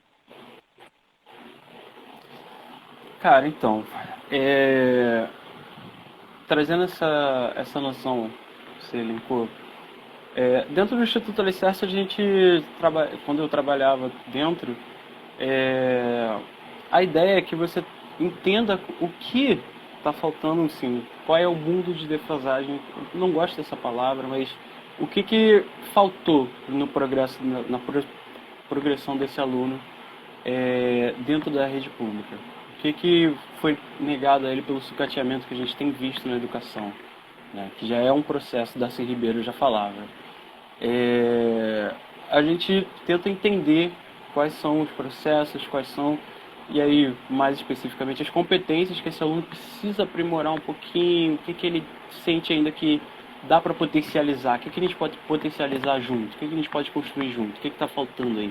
Speaker 2: Cara, então, trazendo essa noção que você elencou, dentro do Instituto Alicerce, quando eu trabalhava dentro, a ideia é que você entenda o que está faltando no ensino, qual é o mundo de defasagem, eu não gosto dessa palavra, mas o que faltou no progresso, na progressão desse aluno dentro da rede pública. O que foi negado a ele pelo sucateamento que a gente tem visto na educação, né? Que já é um processo, Darcy Ribeiro já falava. A gente tenta entender quais são os processos, quais são, e aí, mais especificamente, as competências que esse aluno precisa aprimorar um pouquinho, o que ele sente ainda que dá para potencializar, o que a gente pode potencializar junto, o que a gente pode construir junto, o que está faltando aí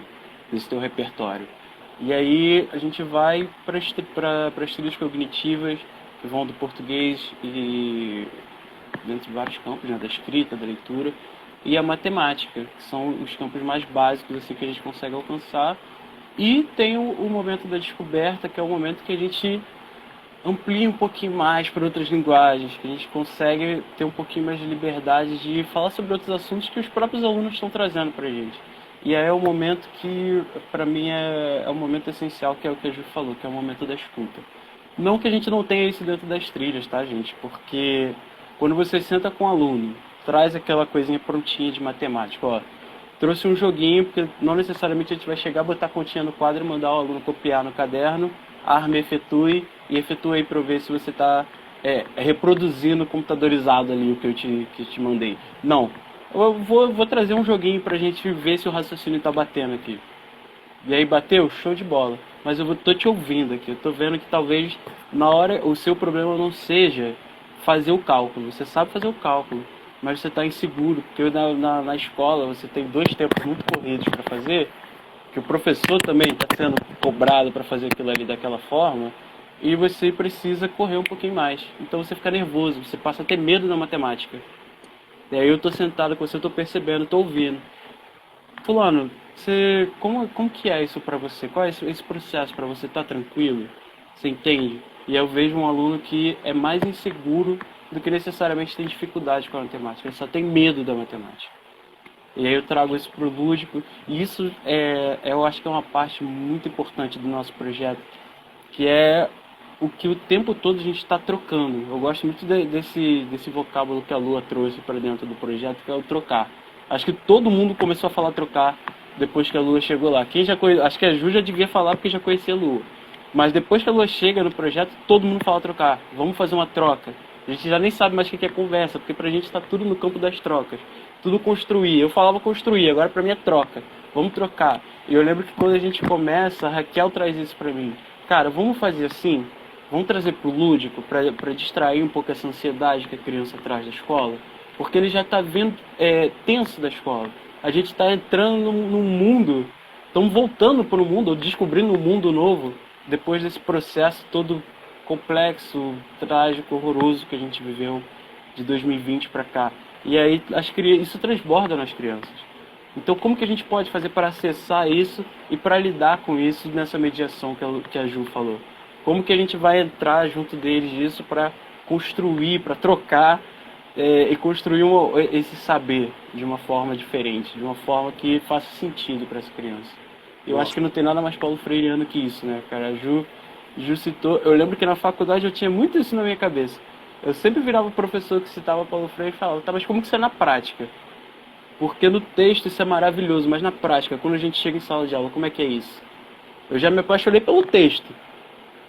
Speaker 2: nesse teu repertório. E aí a gente vai para as trilhas cognitivas, que vão do português e dentro de vários campos, né, da escrita, da leitura, e a matemática, que são os campos mais básicos assim, que a gente consegue alcançar. E tem o momento da descoberta, que é o momento que a gente amplia um pouquinho mais para outras linguagens, que a gente consegue ter um pouquinho mais de liberdade de falar sobre outros assuntos que os próprios alunos estão trazendo para a gente. E aí é o momento que, para mim, é o momento essencial, que é o que a Ju falou, que é o momento da escuta. Não que a gente não tenha isso dentro das trilhas, tá, gente? Porque quando você senta com um aluno, traz aquela coisinha prontinha de matemática, ó, trouxe um joguinho, porque não necessariamente a gente vai chegar, botar a continha no quadro e mandar o aluno copiar no caderno, arma efetue, e efetua aí para eu ver se você está reproduzindo computadorizado ali o que eu te mandei. Não. Eu vou trazer um joguinho pra gente ver se o raciocínio tá batendo aqui. E aí bateu? Show de bola. Mas eu tô te ouvindo aqui. Eu tô vendo que talvez na hora o seu problema não seja fazer o cálculo. Você sabe fazer o cálculo, mas você tá inseguro. Porque na escola você tem 2 tempos muito corridos para fazer, que o professor também está sendo cobrado para fazer aquilo ali daquela forma, e você precisa correr um pouquinho mais. Então você fica nervoso, você passa a ter medo da matemática. E aí eu tô sentado com você, eu tô percebendo, tô ouvindo. Fulano, como que é isso pra você? Qual é esse processo pra você? Tá tranquilo? Você entende? E eu vejo um aluno que é mais inseguro do que necessariamente tem dificuldade com a matemática. Ele só tem medo da matemática. E aí eu trago isso pro lúdico. E isso eu acho que é uma parte muito importante do nosso projeto, que é o que o tempo todo a gente está trocando. Eu gosto muito desse vocábulo que a Lua trouxe para dentro do projeto, que é o trocar. Acho que todo mundo começou a falar trocar depois que a Lua chegou lá. Acho que a Ju já devia falar porque já conhecia a Lua. Mas depois que a Lua chega no projeto, todo mundo fala trocar. Vamos fazer uma troca. A gente já nem sabe mais o que é conversa, porque pra gente está tudo no campo das trocas. Tudo construir. Eu falava construir, agora pra mim é troca. Vamos trocar. E eu lembro que quando a gente começa, a Raquel traz isso pra mim. Cara, vamos fazer assim? Vamos trazer pro lúdico, pra distrair um pouco essa ansiedade que a criança traz da escola? Porque ele já tá vendo tenso da escola. A gente tá entrando num mundo, estamos voltando para um mundo, ou descobrindo um mundo novo, depois desse processo todo complexo, trágico, horroroso que a gente viveu de 2020 para cá. E aí isso transborda nas crianças. Então como que a gente pode fazer para acessar isso e para lidar com isso nessa mediação que a Ju falou? Como que a gente vai entrar junto deles nisso para construir, para trocar e construir esse saber de uma forma diferente, de uma forma que faça sentido para essa criança. Eu acho que não tem nada mais paulo freireano que isso, né, cara? A Ju citou... Eu lembro que na faculdade eu tinha muito isso na minha cabeça. Eu sempre virava o professor que citava Paulo Freire e falava, tá, mas como que isso é na prática? Porque no texto isso é maravilhoso, mas na prática, quando a gente chega em sala de aula, como é que é isso? Eu já me apaixonei pelo texto,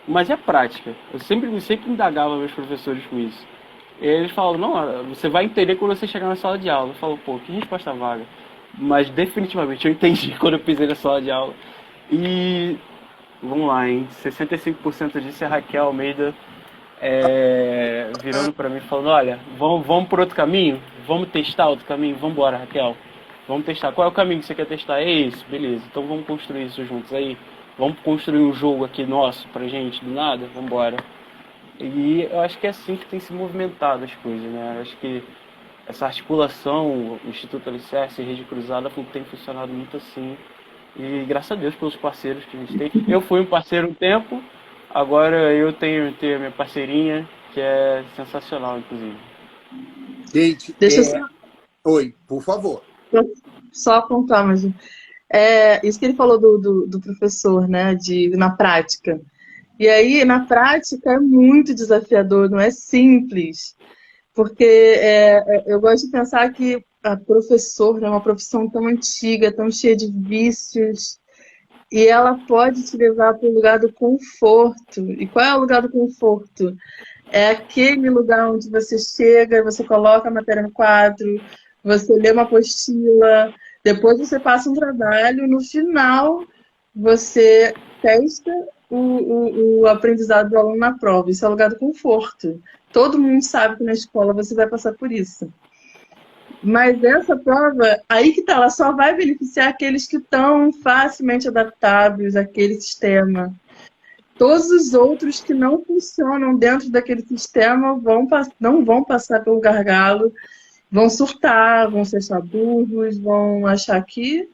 Speaker 2: mas é a prática. Eu sempre indagava meus professores com isso. E eles falam, não, você vai entender quando você chegar na sala de aula. Eu falo, pô, que resposta vaga. Mas definitivamente eu entendi quando eu pisei na sala de aula. E vamos lá, hein? 65% disso é Raquel Almeida virando pra mim e falando, olha, vamos por outro caminho? Vamos testar outro caminho? Vamos embora, Raquel. Vamos testar. Qual é o caminho que você quer testar? É esse, beleza. Então vamos construir isso juntos aí. Vamos construir um jogo aqui nosso pra gente, do nada? Vamos embora. E eu acho que é assim que tem se movimentado as coisas, né? Eu acho que essa articulação, o Instituto Alicerce e Rede Cruzada tem funcionado muito assim. E graças a Deus pelos parceiros que a gente tem. Eu fui um parceiro um tempo, agora eu tenho a minha parceirinha, que é sensacional, inclusive.
Speaker 4: Gente,
Speaker 3: Deixa eu só,
Speaker 4: oi, por favor.
Speaker 3: só apontar, mas isso que ele falou do professor, né, na prática. E aí, na prática, é muito desafiador, não é simples. Porque eu gosto de pensar que a professor é uma profissão tão antiga, tão cheia de vícios, e ela pode te levar para o lugar do conforto. E qual é o lugar do conforto? É aquele lugar onde você chega, você coloca a matéria no quadro, você lê uma apostila, depois você passa um trabalho, no final você testa o aprendizado do aluno na prova. Isso é o lugar do conforto. Todo mundo sabe que na escola você vai passar por isso. Mas essa prova, aí que tá, ela só vai beneficiar aqueles que estão facilmente adaptáveis àquele sistema. Todos os outros que não funcionam dentro daquele sistema não vão passar pelo gargalo, vão surtar, vão se achar burros, vão achar que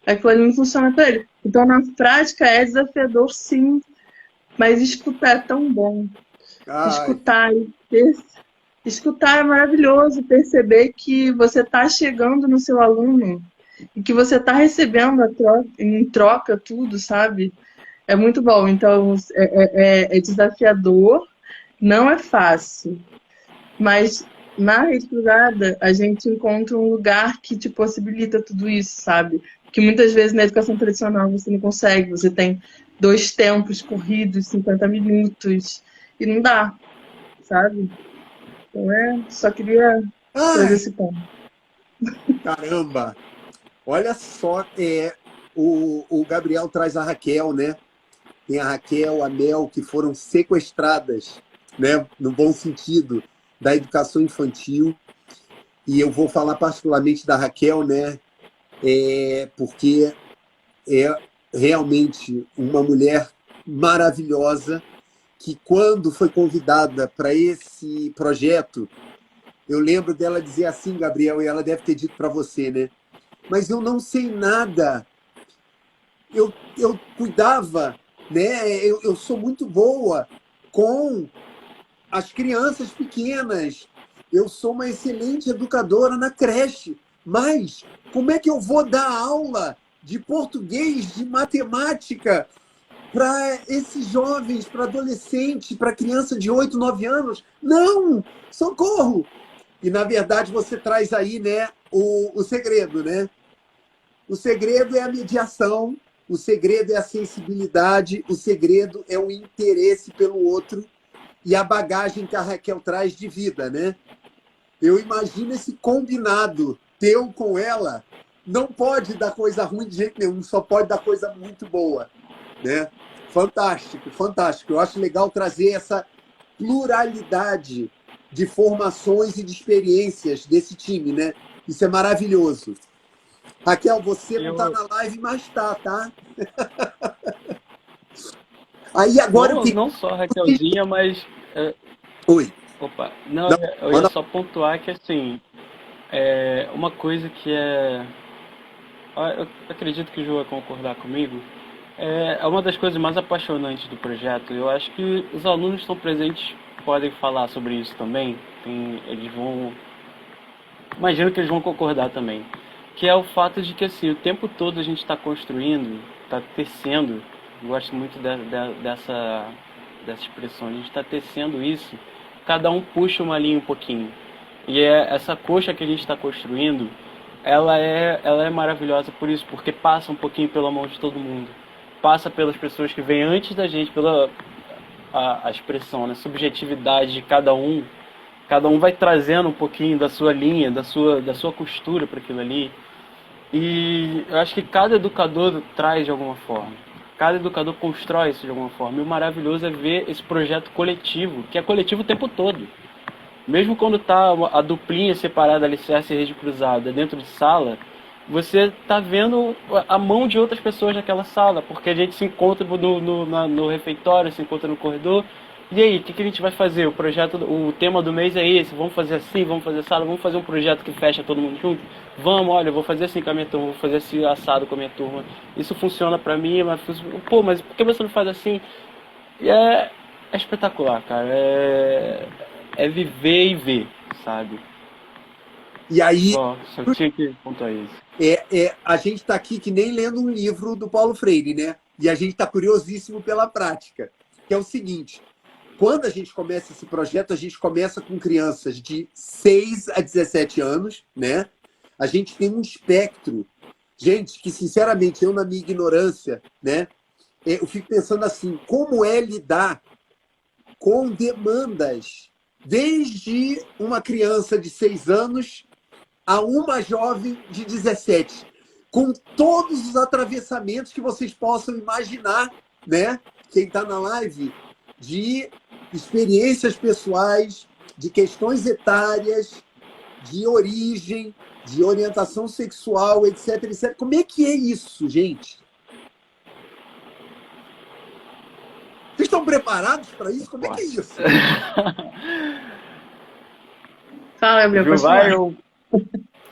Speaker 3: aquilo ali não funciona para ele. Então, na prática, é desafiador, sim, mas escutar é tão bom. Escutar é maravilhoso, perceber que você está chegando no seu aluno e que você está recebendo em troca tudo, sabe? É muito bom. Então, é desafiador, não é fácil, mas na Rede Cruzada a gente encontra um lugar que te possibilita tudo isso, sabe? Que muitas vezes na educação tradicional você não consegue, você tem 2 tempos corridos, 50 minutos, e não dá, sabe? Então só queria trazer esse ponto.
Speaker 4: Caramba! Olha só, o Gabriel traz a Raquel, né? Tem a Raquel, a Mel, que foram sequestradas, né? No bom sentido, da educação infantil. E eu vou falar particularmente da Raquel, né? Porque é realmente uma mulher maravilhosa que, quando foi convidada para esse projeto, Eu lembro dela dizer assim, Gabriel, e ela deve ter dito para você, né? Mas eu não sei nada. Eu cuidava, né? Eu sou muito boa com as crianças pequenas. Eu sou uma excelente educadora na creche. Mas como é que eu vou dar aula de português, de matemática para esses jovens, para adolescente, para criança de 8, 9 anos? Não! Socorro! E, na verdade, você traz aí, né, o segredo, né? O segredo é a mediação, o segredo é a sensibilidade, o segredo é o interesse pelo outro e a bagagem que a Raquel traz de vida, né? Eu imagino esse combinado teu com ela, não pode dar coisa ruim de jeito nenhum, só pode dar coisa muito boa, né? Fantástico, fantástico. Eu acho legal trazer essa pluralidade de formações e de experiências desse time, né? Isso é maravilhoso. Raquel, você não está na live, mas tá? Aí agora
Speaker 2: não só a Raquelzinha, mas...
Speaker 4: Oi.
Speaker 2: Opa, não, eu ia só pontuar que, assim, uma coisa que eu acredito que o João vai concordar comigo, é uma das coisas mais apaixonantes do projeto. Eu acho que os alunos que estão presentes podem falar sobre isso também. Imagino que eles vão concordar também. Que é o fato de que, assim, o tempo todo a gente está construindo, está tecendo, eu gosto muito dessa expressão, a gente está tecendo isso, cada um puxa uma linha um pouquinho. E essa coxa que a gente está construindo, ela é maravilhosa por isso, porque passa um pouquinho pela mão de todo mundo. Passa pelas pessoas que vêm antes da gente, pela a expressão, né, subjetividade de cada um. Cada um vai trazendo um pouquinho da sua linha, da sua costura para aquilo ali. E eu acho que cada educador traz de alguma forma. Cada educador constrói isso de alguma forma. E o maravilhoso é ver esse projeto coletivo, que é coletivo o tempo todo. Mesmo quando está a duplinha separada, alicerce e rede cruzada dentro de sala, você está vendo a mão de outras pessoas naquela sala, porque a gente se encontra no refeitório, se encontra no corredor. E aí, o que a gente vai fazer? O tema do mês é esse, vamos fazer assim, vamos fazer assado, vamos fazer um projeto que fecha todo mundo junto? Vamos, olha, eu vou fazer assim com a minha turma, vou fazer assim assado com a minha turma. Isso funciona pra mim, mas mas por que você não faz assim? E é espetacular, cara. É viver e ver, sabe?
Speaker 4: E aí...
Speaker 2: Só tinha que pontuar isso.
Speaker 4: A gente está aqui que nem lendo um livro do Paulo Freire, né? E a gente está curiosíssimo pela prática, que é o seguinte: quando a gente começa esse projeto, a gente começa com crianças de 6 a 17 anos, né? A gente tem um espectro. Gente, que sinceramente, eu na minha ignorância, né? Eu fico pensando assim, como é lidar com demandas desde uma criança de 6 anos a uma jovem de 17, com todos os atravessamentos que vocês possam imaginar, né? Quem está na live, de experiências pessoais, de questões etárias, de origem, de orientação sexual, etc, etc. Como é que é isso, gente? Vocês estão preparados para isso? Como é que é isso?
Speaker 3: Fala, Gabriel, pode falar.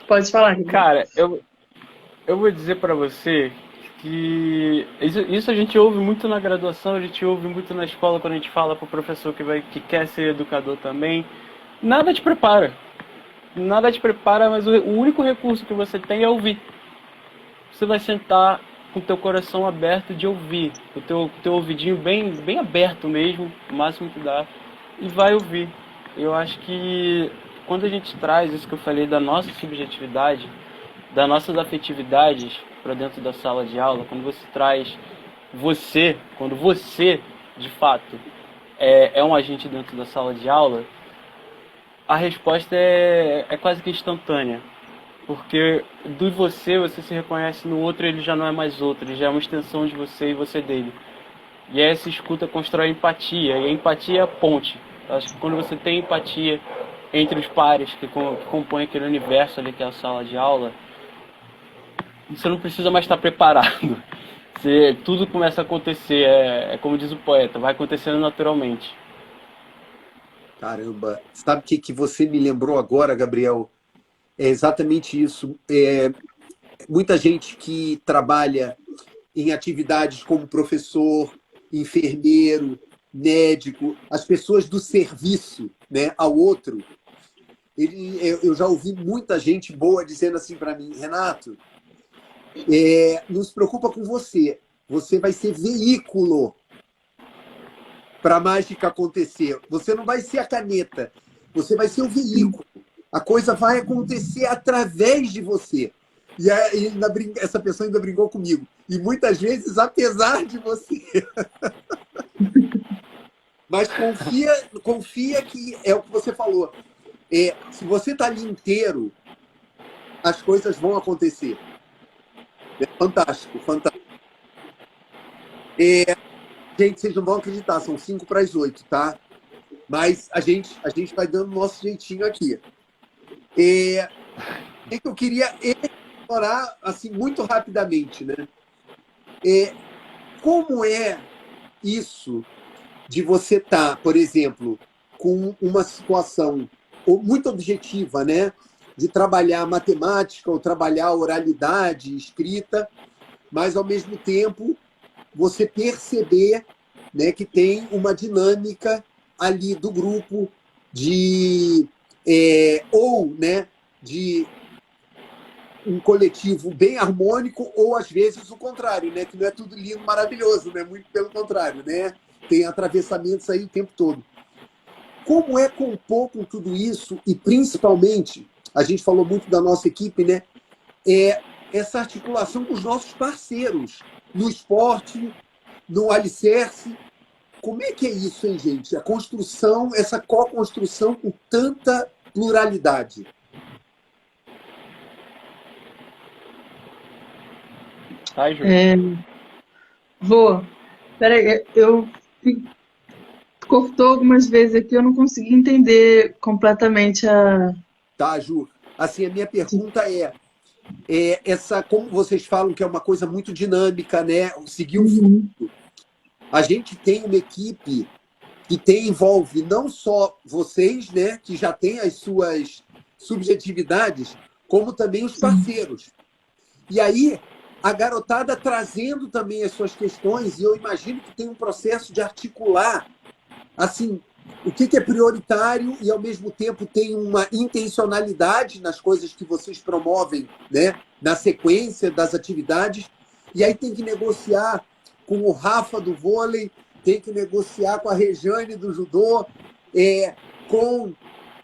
Speaker 3: Pode falar, Gabriel.
Speaker 2: Cara, eu vou dizer para você que isso a gente ouve muito na graduação, a gente ouve muito na escola quando a gente fala para o professor que quer ser educador também. Nada te prepara. Nada te prepara, mas o único recurso que você tem é ouvir. Você vai sentar com o teu coração aberto de ouvir, o teu ouvidinho bem aberto mesmo, o máximo que dá, e vai ouvir. Eu acho que quando a gente traz isso que eu falei da nossa subjetividade, das nossas afetividades para dentro da sala de aula, quando você traz quando você, de fato, é um agente dentro da sala de aula, a resposta é quase que instantânea. Porque você se reconhece no outro, ele já não é mais outro, ele já é uma extensão de você e você dele. E essa escuta constrói empatia, e a empatia é a ponte. Eu acho que quando você tem empatia entre os pares que compõem aquele universo ali que é a sala de aula, você não precisa mais estar preparado. Tudo começa a acontecer, como diz o poeta, vai acontecendo naturalmente.
Speaker 4: Caramba, sabe o que você me lembrou agora, Gabriel? É exatamente isso. Muita gente que trabalha em atividades como professor, enfermeiro, médico, as pessoas do serviço, né, ao outro. Eu já ouvi muita gente boa dizendo assim para mim, Renato, não se preocupa com você, você vai ser veículo para a mágica acontecer. Você não vai ser a caneta, você vai ser o veículo. A coisa vai acontecer através de você. E essa pessoa ainda brincou comigo. E muitas vezes, apesar de você. Mas confia que é o que você falou. Se você está ali inteiro, as coisas vão acontecer. É fantástico, fantástico. Gente, vocês não vão acreditar, são 7:55, tá? Mas a gente vai dando o nosso jeitinho aqui. O que eu queria explorar assim, muito rapidamente, né? Como é isso de você estar, por exemplo, com uma situação muito objetiva, né? De trabalhar matemática ou trabalhar oralidade, escrita, mas, ao mesmo tempo, você perceber, né, que tem uma dinâmica ali do grupo né, de um coletivo bem harmônico, ou às vezes o contrário, né? Que não é tudo lindo, maravilhoso, né? Muito pelo contrário, né? Tem atravessamentos aí o tempo todo. Como é compor com tudo isso e, principalmente, a gente falou muito da nossa equipe, né? Essa articulação com os nossos parceiros no esporte, no alicerce. Como é que é isso, hein, gente? A construção, essa co-construção com tanta pluralidade.
Speaker 2: Ai, Ju.
Speaker 3: Vou. Peraí, cortou algumas vezes aqui, eu não consegui entender completamente a.
Speaker 4: Tá, Ju. Assim, a minha pergunta como vocês falam que é uma coisa muito dinâmica, né? Seguir o fluxo. A gente tem uma equipe que envolve não só vocês, né? Que já têm as suas subjetividades, como também os parceiros. E aí, a garotada trazendo também as suas questões, e eu imagino que tem um processo de articular assim, o que é prioritário e, ao mesmo tempo, tem uma intencionalidade nas coisas que vocês promovem, né? Na sequência das atividades. E aí tem que negociar com o Rafa do vôlei, tem que negociar com a Rejane do judô, com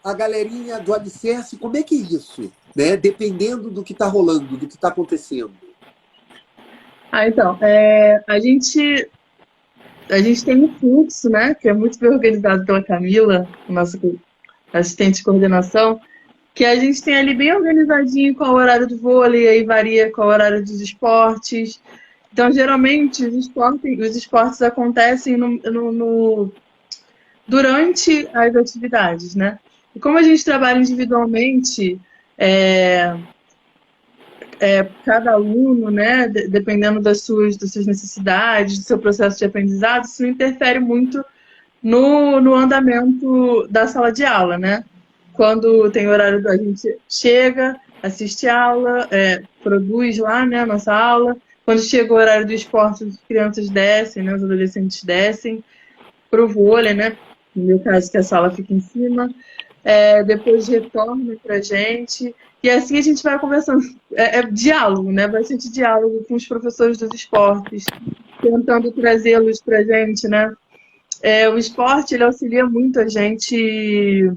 Speaker 4: a galerinha do alicerce. Como é que é isso? Né? Dependendo do que está rolando, do que está acontecendo.
Speaker 3: Então, a gente tem um fluxo, né, que é muito bem organizado pela Camila, nossa assistente de coordenação, que a gente tem ali bem organizadinho com o horário do vôlei, aí varia com o horário dos esportes. Então, geralmente, os esportes acontecem durante as atividades, né? E como a gente trabalha individualmente, cada aluno, né, dependendo das suas necessidades, do seu processo de aprendizado, isso interfere muito no andamento da sala de aula, né? Quando tem horário, a gente chega, assiste a aula, produz lá, né, a nossa aula. Quando chega o horário do esporte, as crianças descem, né, os adolescentes descem para o vôlei, né? No meu caso, que a sala fica em cima. Depois retorna para a gente. E assim a gente vai conversando. Diálogo, né? Bastante diálogo com os professores dos esportes, tentando trazê-los para a gente, né? O esporte, ele auxilia muito a gente.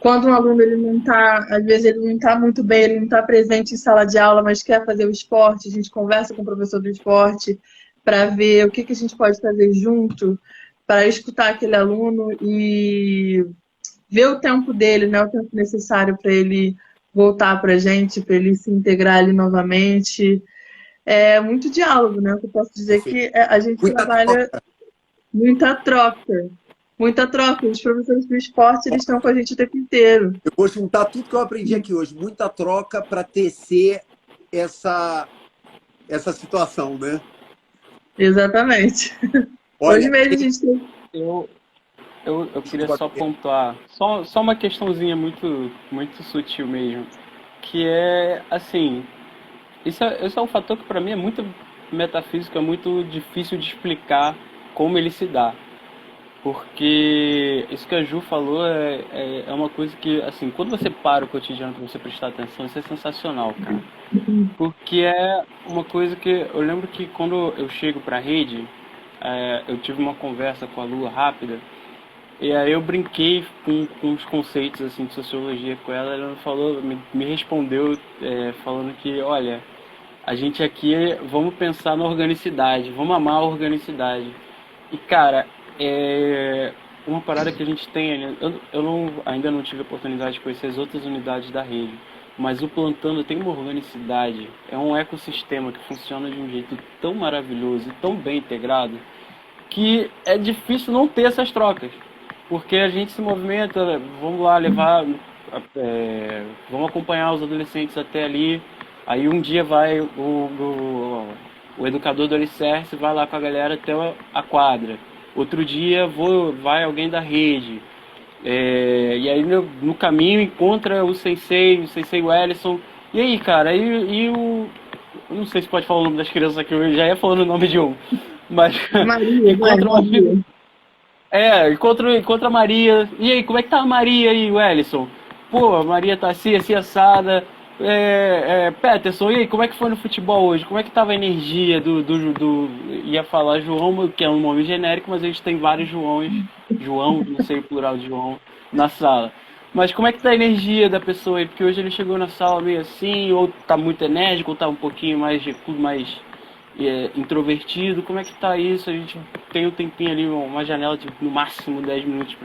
Speaker 3: Quando um aluno, ele não tá, às vezes ele não está muito bem, ele não está presente em sala de aula, mas quer fazer o esporte, a gente conversa com o professor do esporte para ver o que a gente pode fazer junto, para escutar aquele aluno e ver o tempo dele, né, o tempo necessário para ele voltar para a gente, para ele se integrar ali novamente. É muito diálogo, né? Eu posso dizer que a gente trabalha muita troca. Muita troca. Os professores do esporte, eles estão com a gente o tempo inteiro.
Speaker 4: Eu vou juntar tudo que eu aprendi aqui hoje. Muita troca para tecer essa situação, né?
Speaker 3: Exatamente.
Speaker 4: Olha,
Speaker 3: hoje mesmo a gente tem...
Speaker 2: eu queria só pontuar, só uma questãozinha muito, muito sutil mesmo, que é, assim, isso é um fator que para mim é muito metafísico, é muito difícil de explicar como ele se dá. Porque isso que a Ju falou é uma coisa que, assim, quando você para o cotidiano para você prestar atenção, isso é sensacional, cara. Porque é uma coisa que eu lembro que quando eu chego para a rede, eu tive uma conversa com a Lua rápida, e aí eu brinquei com os conceitos assim, de sociologia com ela. Ela falou, me respondeu falando que, olha, a gente aqui, vamos pensar na organicidade, vamos amar a organicidade. E, cara, é uma parada que a gente tem, né? Ainda não tive a oportunidade de conhecer as outras unidades da rede, mas o Plantando tem uma organicidade, é um ecossistema que funciona de um jeito tão maravilhoso e tão bem integrado, que é difícil não ter essas trocas. Porque a gente se movimenta, vamos lá levar, vamos acompanhar os adolescentes até ali. Aí um dia vai o educador do Alicerce, vai lá com a galera até a quadra. Outro dia vai alguém da rede. E aí no caminho encontra o sensei Wellison. E aí, cara, eu não sei se pode falar o nome das crianças aqui, eu já ia falando o nome de um. Mas
Speaker 3: Maria,
Speaker 2: encontra uma
Speaker 3: Maria.
Speaker 2: encontra a Maria. E aí, como é que tá a Maria aí, Wellison? Pô, a Maria tá assim assada. Peterson, e aí, como é que foi no futebol hoje? Como é que tava a energia ia falar João, que é um nome genérico, mas a gente tem vários João, não sei o plural de João, na sala. Mas como é que tá a energia da pessoa aí? Porque hoje ele chegou na sala meio assim, ou tá muito enérgico, ou tá um pouquinho mais introvertido. Como é que tá isso? A gente tem um tempinho ali, uma janela de no máximo 10 minutos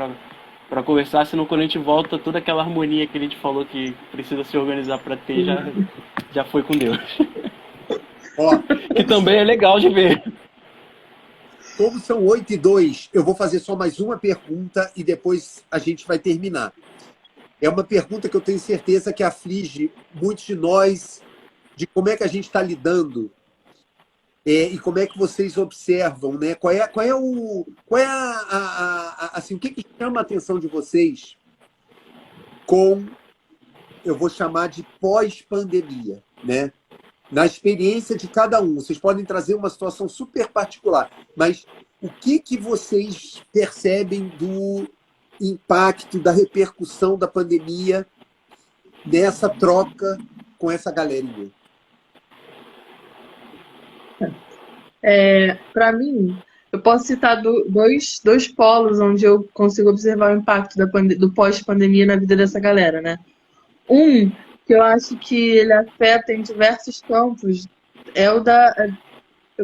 Speaker 2: para conversar, senão quando a gente volta, toda aquela harmonia que a gente falou que precisa se organizar para ter, já foi com Deus. Que também é legal de ver.
Speaker 4: Como são 8h02, eu vou fazer só mais uma pergunta e depois a gente vai terminar. É uma pergunta que eu tenho certeza que aflige muitos de nós, de como é que a gente está lidando e como é que vocês observam, né? Assim, o que chama a atenção de vocês eu vou chamar de pós-pandemia, né? Na experiência de cada um. Vocês podem trazer uma situação super particular, mas o que vocês percebem do impacto, da repercussão da pandemia nessa troca com essa galerinha?
Speaker 3: Para mim, eu posso citar dois polos onde eu consigo observar o impacto do pós-pandemia na vida dessa galera, né? Um, que eu acho que ele afeta em diversos campos, eu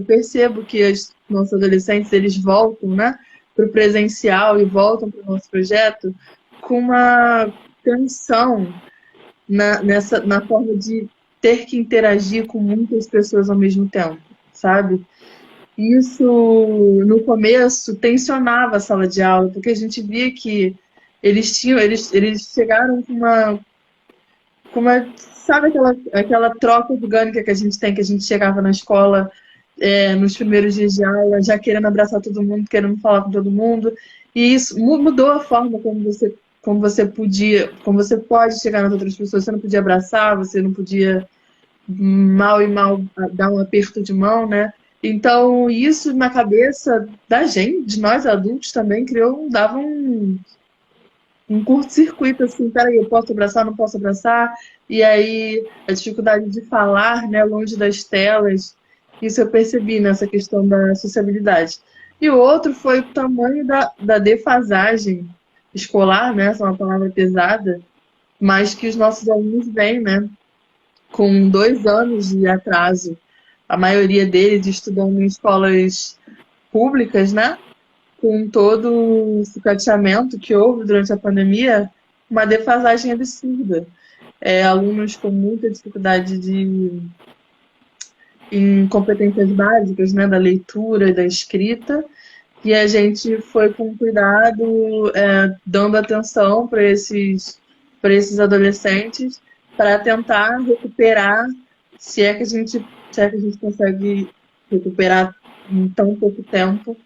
Speaker 3: percebo que os nossos adolescentes, eles voltam, né, para o presencial e voltam para o nosso projeto com uma tensão na forma de ter que interagir com muitas pessoas ao mesmo tempo, sabe? Isso, no começo, tensionava a sala de aula, porque a gente via que eles chegaram com uma, sabe aquela troca orgânica que a gente tem, que a gente chegava na escola nos primeiros dias de aula, já querendo abraçar todo mundo, querendo falar com todo mundo, e isso mudou a forma como você pode chegar nas outras pessoas. Você não podia abraçar, você não podia mal dar um aperto de mão, né? Então, isso na cabeça da gente, de nós adultos também, dava um curto-circuito, assim, peraí, eu posso abraçar, não posso abraçar? E aí, a dificuldade de falar, né, longe das telas, isso eu percebi nessa questão da sociabilidade. E o outro foi o tamanho da defasagem escolar, né, essa é uma palavra pesada, mas que os nossos alunos vêm, né, com 2 anos de atraso, a maioria deles estudando em escolas públicas, né? Com todo o sucateamento que houve durante a pandemia, uma defasagem absurda. Alunos com muita dificuldade em competências básicas, né? Da leitura e da escrita, e a gente foi com cuidado, dando atenção para esses adolescentes, para tentar recuperar, se é que a gente consegue recuperar em tão pouco tempo,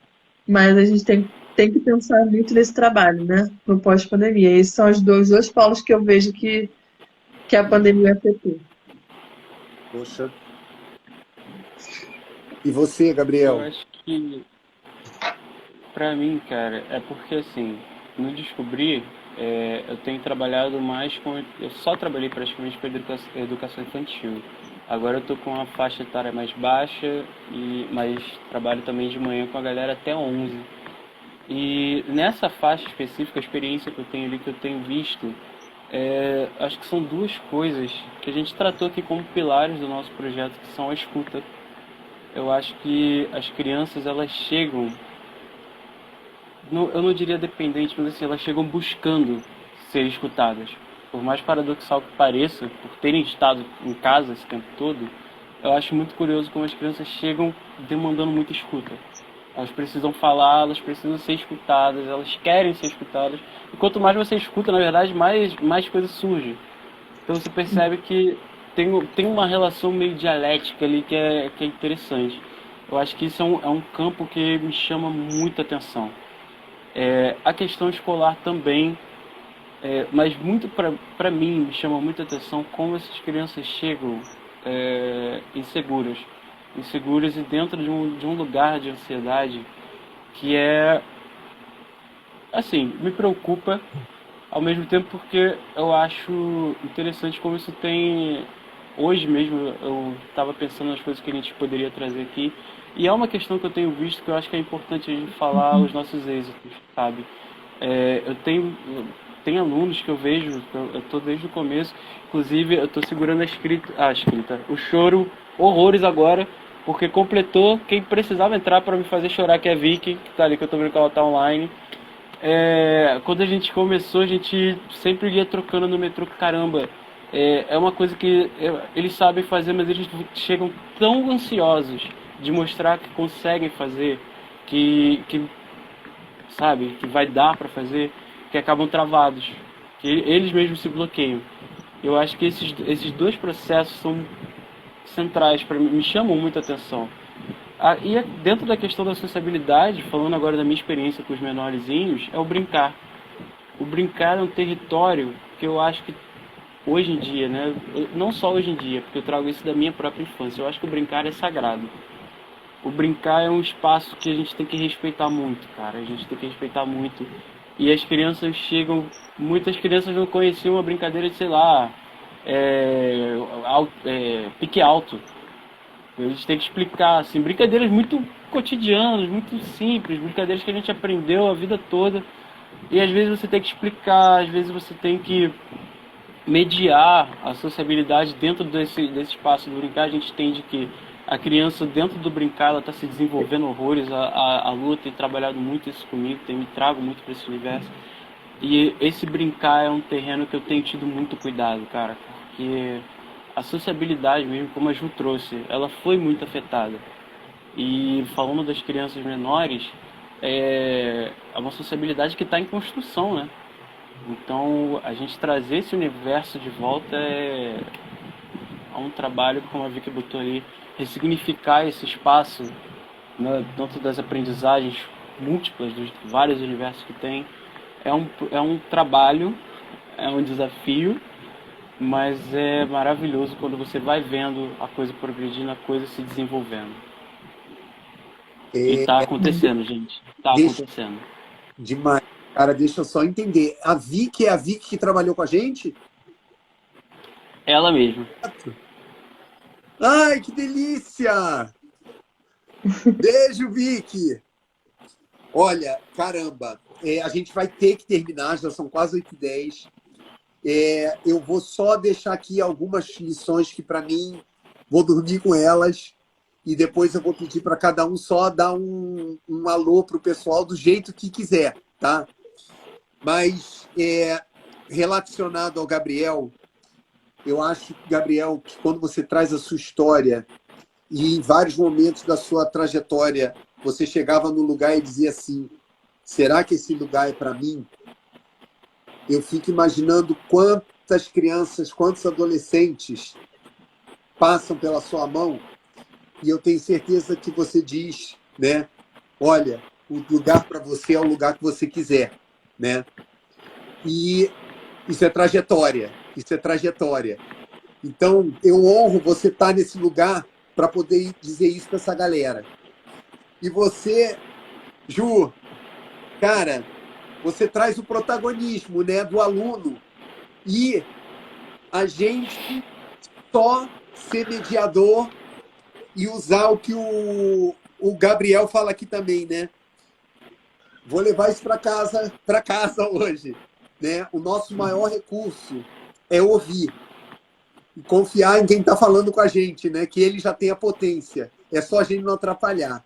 Speaker 3: mas a gente tem tem que pensar muito nesse trabalho, né? No pós-pandemia. Esses são os dois polos que eu vejo que a pandemia afetou.
Speaker 4: Poxa. E você,
Speaker 2: Eu
Speaker 4: Gabriel?
Speaker 2: acho que, pra mim, cara, é porque assim, no Descobrir, eu tenho trabalhado mais com. Eu só trabalhei praticamente com educação infantil. Agora eu tô com uma faixa etária mais baixa, mas trabalho também de manhã com a galera até 11. E nessa faixa específica, a experiência que eu tenho ali, que eu tenho visto, acho que são duas coisas que a gente tratou aqui como pilares do nosso projeto, que são a escuta. Eu acho que as crianças, elas chegam, eu não diria dependente, mas assim, elas chegam buscando ser escutadas. Por mais paradoxal que pareça, por terem estado em casa esse tempo todo, eu acho muito curioso como as crianças chegam demandando muita escuta. Elas precisam falar, elas precisam ser escutadas, elas querem ser escutadas. E quanto mais você escuta, na verdade, mais coisas surgem. Então você percebe que tem uma relação meio dialética ali que é interessante. Eu acho que isso é um campo que me chama muita atenção. A questão escolar também, mas muito para mim me chama muita atenção como essas crianças chegam inseguras e dentro de um lugar de ansiedade que assim, me preocupa ao mesmo tempo porque eu acho interessante como isso tem. Hoje mesmo eu estava pensando nas coisas que a gente poderia trazer aqui e é uma questão que eu tenho visto que eu acho que é importante a gente falar os nossos êxitos, sabe? Eu tenho alunos que eu vejo, eu estou desde o começo, inclusive eu estou segurando o choro horrores agora, porque completou quem precisava entrar para me fazer chorar, que é a Vicky, que está ali, que eu estou vendo que ela está online. Quando a gente começou, a gente sempre ia trocando no metrô, caramba. É uma coisa que eles sabem fazer, mas eles chegam tão ansiosos de mostrar que conseguem fazer, que sabe, que vai dar para fazer, que acabam travados, que eles mesmos se bloqueiam. Eu acho que esses dois processos são centrais para mim, me chamam muita atenção. E dentro da questão da sociabilidade, falando agora da minha experiência com os menorzinhos, é o brincar. O brincar é um território que eu acho que hoje em dia, né, não só hoje em dia, porque eu trago isso da minha própria infância, eu acho que o brincar é sagrado. O brincar é um espaço que a gente tem que respeitar muito, cara. A gente tem que respeitar muito. E as crianças chegam... Muitas crianças não conheciam a brincadeira de, sei lá, pique alto. A gente tem que explicar, assim, brincadeiras muito cotidianas, muito simples, brincadeiras que a gente aprendeu a vida toda. E às vezes você tem que explicar, às vezes você tem que mediar a sociabilidade dentro desse espaço do brincar. A gente entende que a criança, dentro do brincar, ela está se desenvolvendo horrores. A Lua tem trabalhado muito isso comigo, me trago muito para esse universo. E esse brincar é um terreno que eu tenho tido muito cuidado, cara, porque a sociabilidade mesmo, como a Ju trouxe, ela foi muito afetada. E falando das crianças menores, é uma sociabilidade que está em construção, né? Então, a gente trazer esse universo de volta é um trabalho, como a Vicky botou aí, ressignificar esse espaço, né, dentro das aprendizagens múltiplas dos vários universos que tem. É um trabalho, é um desafio, mas é maravilhoso quando você vai vendo a coisa progredindo, a coisa se desenvolvendo. E tá acontecendo, gente. Tá acontecendo.
Speaker 4: Demais. Cara, deixa eu só entender. A Vicky é a Vicky que trabalhou com a gente?
Speaker 2: Ela mesma.
Speaker 4: Ai, que delícia! Beijo, Vicky! Olha, caramba, a gente vai ter que terminar, já são quase 8h10. Eu vou só deixar aqui algumas lições que, para mim, vou dormir com elas e depois eu vou pedir para cada um só dar um alô para o pessoal do jeito que quiser, tá? Mas, relacionado ao Gabriel, eu acho, Gabriel, que quando você traz a sua história e em vários momentos da sua trajetória você chegava no lugar e dizia assim, será que esse lugar é para mim? Eu fico imaginando quantas crianças, quantos adolescentes passam pela sua mão e eu tenho certeza que você diz, né? Olha, o lugar para você é o lugar que você quiser, né? E isso é trajetória, isso é trajetória. Então, eu honro você estar nesse lugar para poder dizer isso para essa galera. E você, Ju, cara, você traz o protagonismo, né, do aluno e a gente só ser mediador e usar o que o Gabriel fala aqui também, né? Vou levar isso para casa hoje, né? O nosso maior recurso é ouvir e confiar em quem está falando com a gente, né? Que ele já tem a potência. É só a gente não atrapalhar.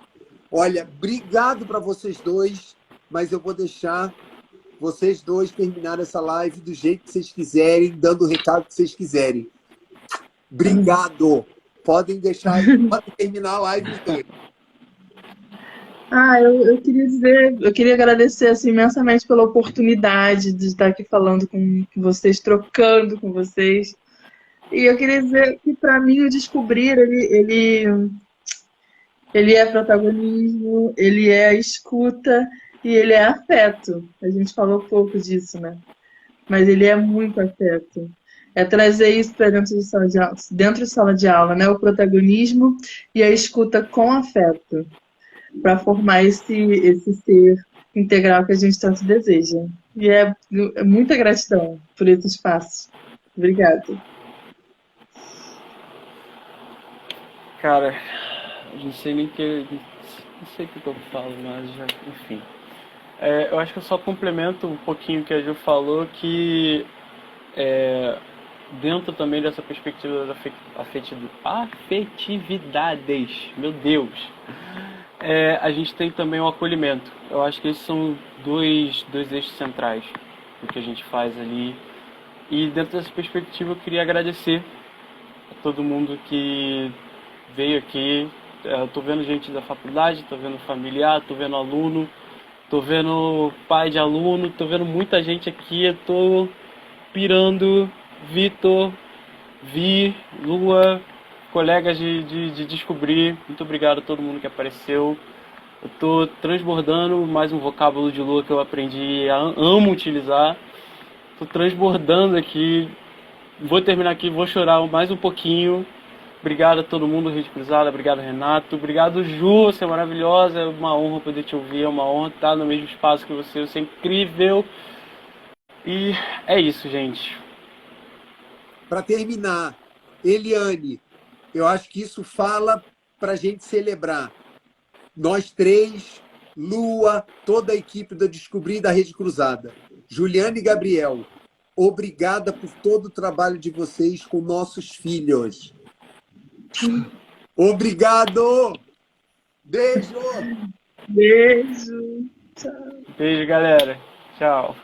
Speaker 4: Olha, obrigado para vocês dois, mas eu vou deixar vocês dois terminarem essa live do jeito que vocês quiserem, dando o recado que vocês quiserem. Obrigado. Podem terminar a live os dois.
Speaker 3: Eu queria dizer, eu queria agradecer assim, imensamente pela oportunidade de estar aqui falando com vocês, trocando com vocês. E eu queria dizer que, para mim, o Descobrir, ele é protagonismo, ele é escuta e ele é afeto. A gente falou pouco disso, né? Mas ele é muito afeto. É trazer isso para dentro de sala de aula, né? O protagonismo e a escuta com afeto, para formar esse ser integral que a gente tanto deseja. E é muita gratidão por esse espaço. Obrigada.
Speaker 2: Cara, não sei nem não sei o que eu falo, mas já, enfim. Eu acho que eu só complemento um pouquinho o que a Ju falou, que dentro também dessa perspectiva das afetividades, meu Deus, a gente tem também o acolhimento. Eu acho que esses são dois eixos centrais do que a gente faz ali. E dentro dessa perspectiva eu queria agradecer a todo mundo que veio aqui. Eu tô vendo gente da faculdade, tô vendo familiar, tô vendo aluno, tô vendo pai de aluno, tô vendo muita gente aqui, eu tô pirando. Vitor, Vi, Lua, colegas de Descobrir, muito obrigado a todo mundo que apareceu. Eu tô transbordando mais um vocábulo de Lua que eu aprendi, amo utilizar. Tô transbordando aqui, vou terminar aqui, vou chorar mais um pouquinho. Obrigado a todo mundo, Rede Cruzada, obrigado Renato, obrigado Ju, você é maravilhosa, é uma honra poder te ouvir, é uma honra estar no mesmo espaço que você é incrível. E é isso, gente.
Speaker 4: Para terminar, Eliane, eu acho que isso fala para a gente celebrar. Nós três, Lua, toda a equipe da Descobrir da Rede Cruzada. Juliana e Gabriel, obrigada por todo o trabalho de vocês com nossos filhos. Obrigado! Beijo!
Speaker 3: Beijo! Tchau!
Speaker 2: Beijo, galera. Tchau.